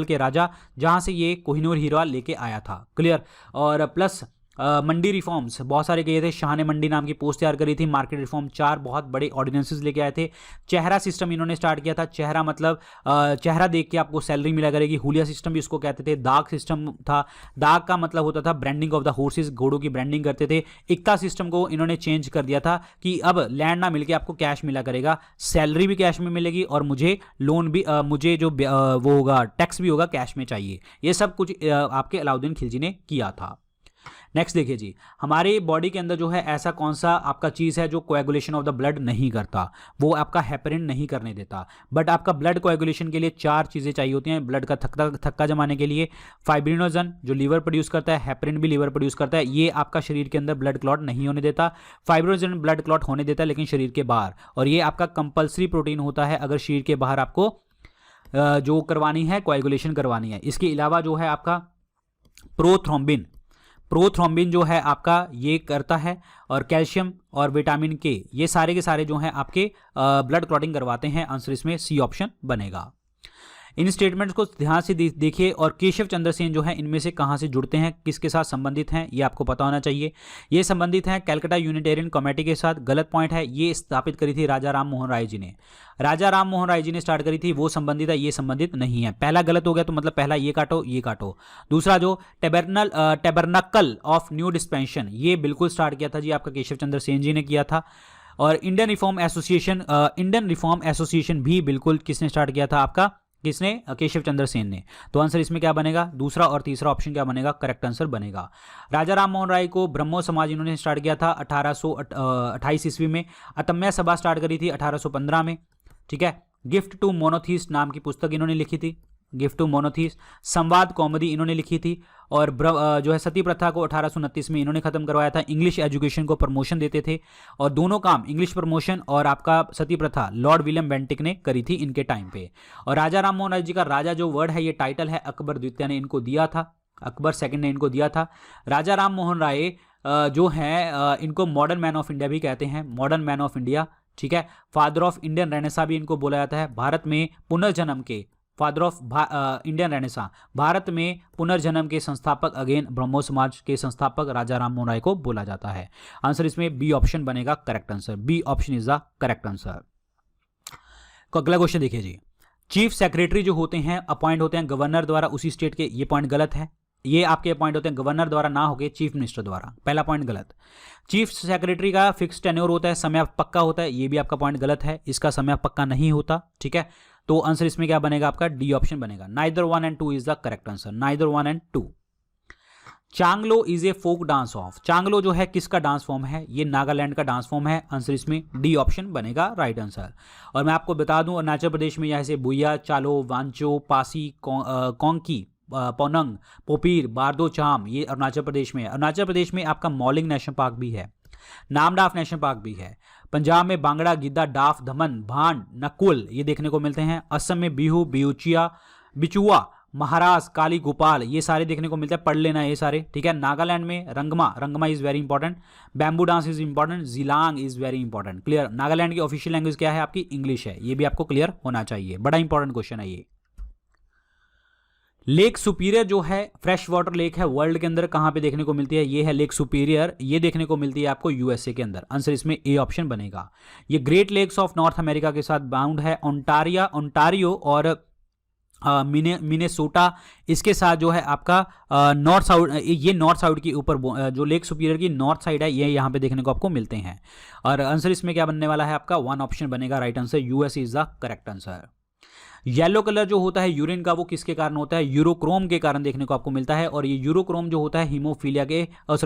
के राजा, जहाँ से ये कोहिनूर हीरा लेके आया था। क्लियर। और प्लस मंडी रिफॉर्म्स बहुत सारे किए थे। शाह ने मंडी नाम की पोस्ट तैयार करी थी। मार्केट रिफॉर्म 4 बहुत बड़े ऑर्डिनेंसेस लेके आए थे। चेहरा सिस्टम इन्होंने स्टार्ट किया था। चेहरा मतलब चेहरा देख के आपको सैलरी मिला करेगी। हुलिया सिस्टम भी इसको कहते थे। दाग सिस्टम था, दाग का मतलब होता था ब्रांडिंग ऑफ द होर्सेज, घोड़ों की ब्रांडिंग करते थे। इक्ता सिस्टम को इन्होंने चेंज कर दिया था कि अब लैंड ना मिलके आपको कैश मिला करेगा, सैलरी भी कैश में मिलेगी और मुझे लोन भी मुझे जो वो होगा टैक्स भी होगा कैश में चाहिए। ये सब कुछ आपके अलाउद्दीन खिलजी ने किया था। नेक्स्ट देखिए जी, हमारे बॉडी के अंदर जो है ऐसा कौन सा आपका चीज़ है जो कोएगुलेशन ऑफ द ब्लड नहीं करता, वो आपका हेपरिन नहीं करने देता। बट आपका ब्लड कोएगुलेशन के लिए 4 चीज़ें चाहिए होती हैं ब्लड का थक्का जमाने के लिए। फाइब्रिनोजन जो लीवर प्रोड्यूस करता है, हेपरिन भी लीवर प्रोड्यूस करता है, ये आपका शरीर के अंदर ब्लड क्लॉट नहीं होने देता। फाइब्रिनोजन ब्लड क्लॉट होने देता है लेकिन शरीर के बाहर, और ये आपका कंपल्सरी प्रोटीन होता है अगर शरीर के बाहर आपको जो करवानी है, कोएगुलेशन करवानी है। इसके अलावा जो है आपका प्रोथ्रोम्बिन जो है आपका ये करता है, और कैल्शियम और विटामिन के, ये सारे के सारे जो हैं आपके ब्लड क्लॉटिंग करवाते हैं। आंसर इसमें सी ऑप्शन बनेगा। इन स्टेटमेंट्स को ध्यान से देखिए, और केशव चंद्र सेन जो है इनमें से कहाँ से जुड़ते हैं, किसके साथ संबंधित हैं, ये आपको पता होना चाहिए। ये संबंधित हैं कैलकाटा यूनिटेरियन कमेटी के साथ। गलत पॉइंट है, ये स्थापित करी थी राजा राम मोहन राय जी ने। राजा राम मोहन राय जी ने स्टार्ट करी थी, वो संबंधित है, ये संबंधित नहीं है। पहला गलत हो गया, तो मतलब पहला ये काटो, ये काटो। दूसरा जो टेबरनकल ऑफ न्यू डिस्पेंशन, ये बिल्कुल स्टार्ट किया था जी आपका केशव चंद्र सेन जी ने किया था। और इंडियन रिफॉर्म एसोसिएशन भी बिल्कुल किसने स्टार्ट किया था, आपका किसने, केशव चंद्र सेन ने। तो आंसर इसमें क्या बनेगा, दूसरा और तीसरा ऑप्शन क्या बनेगा, करेक्ट आंसर बनेगा। राजा राम मोहन राय को ब्रह्मो समाज इन्होंने स्टार्ट किया था 1828 ईस्वी में। अतम्या सभा स्टार्ट करी थी 1815 में, ठीक है। गिफ्ट टू मोनोथीस्ट नाम की पुस्तक इन्होंने लिखी थी, गिफ्ट टू मोनोथीस्ट। संवाद कौमुदी इन्होंने लिखी थी। और जो है सती प्रथा को 1829 में इन्होंने खत्म करवाया था। इंग्लिश एजुकेशन को प्रमोशन देते थे, और दोनों काम इंग्लिश प्रमोशन और आपका सती प्रथा लॉर्ड विलियम बेंटिक ने करी थी इनके टाइम पे। और राजा राम मोहन राय जी का राजा जो वर्ड है, ये टाइटल है अकबर द्वितीय ने इनको दिया था, अकबर सेकंड ने इनको दिया था। राजा राम मोहन राय जो है इनको मॉडर्न मैन ऑफ इंडिया भी कहते हैं, मॉडर्न मैन ऑफ इंडिया, ठीक है। फादर ऑफ इंडियन रेनेसा भी इनको बोला जाता है। भारत में पुनर्जन्म के father of Indian Renaissance, Bharat में पुनर्जन्म के संस्थापक, अगेन ब्रह्मो समाज के संस्थापक राजा राम मोहन राय को बोला जाता है। आंसर इसमें बी ऑप्शन बनेगा correct answer. B option is the correct answer. अगला क्वेश्चन देखिए जी, चीफ सेक्रेटरी जो होते हैं अपॉइंट होते हैं गवर्नर द्वारा उसी स्टेट के, ये पॉइंट गलत है। ये आपके अपॉइंट होते हैं गवर्नर द्वारा ना होके चीफ मिनिस्टर द्वारा, पहला पॉइंट गलत। चीफ सेक्रेटरी का फिक्स टेन्योर होता है, समय पक्का होता है, ये भी आपका पॉइंट गलत है, इसका समय पक्का नहीं होता, ठीक है। तो आंसर इसमें क्या बनेगा, आपका डी ऑप्शन बनेगा। Neither 1 and 2 is the correct answer, neither 1 and 2। Changlo is a folk dance of, Changlo जो है किसका डांस फॉर्म है, ये नागालैंड का डांस फॉर्म है। आंसर इसमें डी ऑप्शन बनेगा राइट आंसर। और मैं आपको बता दूं अरुणाचल प्रदेश में यहाँ से बुया, चालो, वांचो, पासी, कोंकी, पोनंग, पोपीर, बारदो चाम, ये अरुणाचल प्रदेश में है। अरुणाचल प्रदेश में आपका मॉलिंग नेशनल पार्क भी है, नामडाफ नेशनल पार्क भी है। पंजाब में बांगड़ा, गिद्दा, डाफ, धमन, भांड, नकुल ये देखने को मिलते हैं। असम में बिहू, बियुचिया, बिचुआ, महाराज, काली, गोपाल ये सारे देखने को मिलते हैं, पढ़ लेना ये सारे, ठीक है। नागालैंड में Rengma is very important, bamboo dance is important, Zeliang is very important. Clear. Nagaland की ऑफिशियल लैंग्वेज क्या है आपकी, इंग्लिश है, ये भी आपको क्लियर होना चाहिए, बड़ा इंपॉर्टेंट क्वेश्चन है ये। लेक सुपीरियर जो है फ्रेश वाटर लेक है, वर्ल्ड के अंदर कहां पे देखने को मिलती है, ये है लेक सुपीरियर, ये देखने को मिलती है आपको यूएसए के अंदर। आंसर इसमें ए ऑप्शन बनेगा। ये great lakes of North America के साथ बाउंड है, ओंटारियो और मिनेसोटा इसके साथ जो है आपका नॉर्थ साउथ, ये नॉर्थ साउथ के ऊपर जो लेक सुपीरियर की नॉर्थ साइड है, ये यहाँ पे देखने को आपको मिलते हैं। और आंसर इसमें क्या बनने वाला है आपका, 1 ऑप्शन बनेगा right answer, US is the correct answer. Yellow colour जो होता है यूरिन का, वो किसके कारण होता है, यूरोक्रोम के कारण देखने को आपको मिलता है। और ये यूरोक्रोम जो होता है हीमोफीलिया के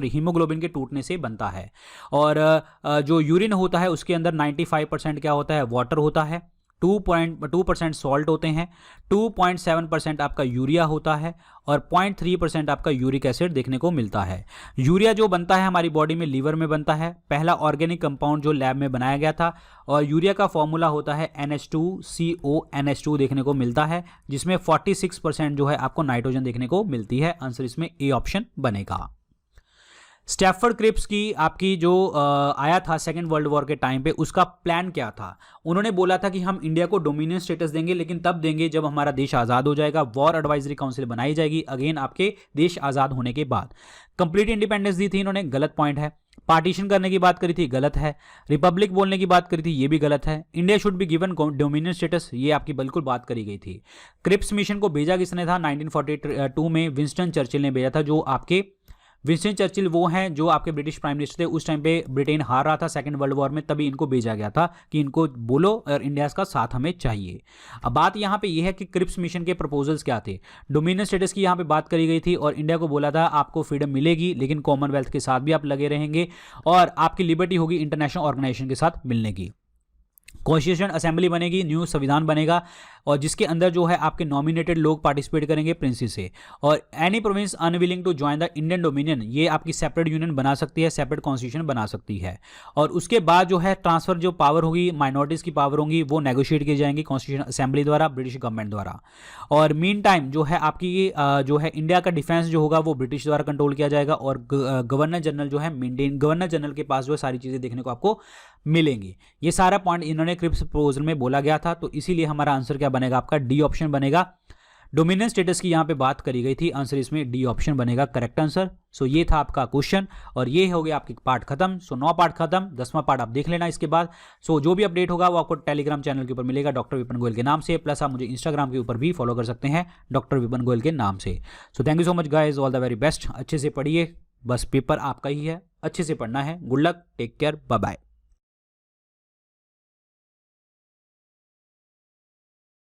हीमोग्लोबिन के टूटने से बनता है। और जो यूरिन होता है उसके अंदर 95% क्या होता है, वाटर होता है, 2.2% सॉल्ट होते हैं, 2.7% आपका यूरिया होता है, और 0.3% आपका यूरिक एसिड देखने को मिलता है। यूरिया जो बनता है हमारी बॉडी में लीवर में बनता है, पहला ऑर्गेनिक कंपाउंड जो लैब में बनाया गया था। और यूरिया का फॉर्मूला होता है NH2CO देखने को मिलता है, जिसमें 46% जो है आपको नाइट्रोजन देखने को मिलती है। आंसर इसमें ए ऑप्शन बनेगा। स्टैफर्ड क्रिप्स की आपकी जो आया था सेकेंड वर्ल्ड वॉर के टाइम पे, उसका प्लान क्या था, उन्होंने बोला था कि हम इंडिया को डोमिनियन स्टेटस देंगे, लेकिन तब देंगे जब हमारा देश आज़ाद हो जाएगा। वॉर एडवाइजरी काउंसिल बनाई जाएगी अगेन आपके देश आज़ाड होने के बाद। कंप्लीट इंडिपेंडेंस दी थी इन्होंने, गलत पॉइंट है। पार्टीशन करने की बात करी थी, गलत है। रिपब्लिक बोलने की बात करी थी, ये भी गलत है। India should be given dominion status, ये आपकी बिल्कुल बात करी गई थी। क्रिप्स मिशन को भेजा किसने था, 1942 में विंस्टन चर्चिल ने भेजा था, जो आपके विंस्टन चर्चिल वो हैं जो आपके ब्रिटिश प्राइम मिनिस्टर थे, उस टाइम पे ब्रिटेन हार रहा था सेकंड वर्ल्ड वॉर में, तभी इनको भेजा गया था कि इनको बोलो और इंडिया का साथ हमें चाहिए। अब बात यहाँ पे ये है कि क्रिप्स मिशन के प्रपोजल्स क्या थे। डोमिनियन स्टेटस की यहाँ पे बात करी गई थी और इंडिया को बोला था आपको फ्रीडम मिलेगी लेकिन कॉमनवेल्थ के साथ भी आप लगे रहेंगे और आपकी लिबर्टी होगी इंटरनेशनल ऑर्गेनाइजेशन के साथ मिलने की। कॉन्स्टिट्यूशन असेंबली बनेगी, न्यू संविधान बनेगा और जिसके अंदर जो है आपके नॉमिनेटेड लोग पार्टिसिपेट करेंगे प्रिंसेस से। और any province unwilling to join the Indian dominion, ये आपकी सेपरेट यूनियन बना सकती है, सेपरेट कॉन्स्टिट्यूशन बना सकती है। और उसके बाद जो है ट्रांसफर जो पावर होगी, माइनॉरिटीज की पावर होंगी, वो नेगोशिएट की जाएंगी कॉन्स्टिट्यूशन असेंबली द्वारा, ब्रिटिश गवर्नमेंट द्वारा। और मीन टाइम जो है आपकी जो है इंडिया का डिफेंस जो होगा वो ब्रिटिश द्वारा कंट्रोल किया जाएगा और गवर्नर जनरल जो है मेंटेन, गवर्नर जनरल के पास जो है सारी चीज़ें देखने को आपको मिलेंगी। ये सारा पॉइंट इन्होंने क्रिप्स प्रपोजल में बोला गया था, तो इसीलिए हमारा आंसर क्या बनेगा, आपका डी ऑप्शन बनेगा। डोमिनियन स्टेटस की यहाँ पे बात करी गई थी, आंसर इसमें डी ऑप्शन बनेगा करेक्ट आंसर। सो ये था आपका क्वेश्चन और ये हो गया आपकी पार्ट खत्म। सो 9 पार्ट खत्म, 10वां पार्ट आप देख लेना इसके बाद। सो जो भी अपडेट होगा वो आपको टेलीग्राम चैनल के ऊपर मिलेगा डॉक्टर विपिन गोयल के नाम से, प्लस आप मुझे इंस्टाग्राम के ऊपर भी फॉलो कर सकते हैं डॉक्टर विपिन गोयल के नाम से। So thank you so much guys, all the very best. अच्छे से पढ़िए, बस पेपर आपका ही है, अच्छे से पढ़ना है। Good luck, take care, bye bye.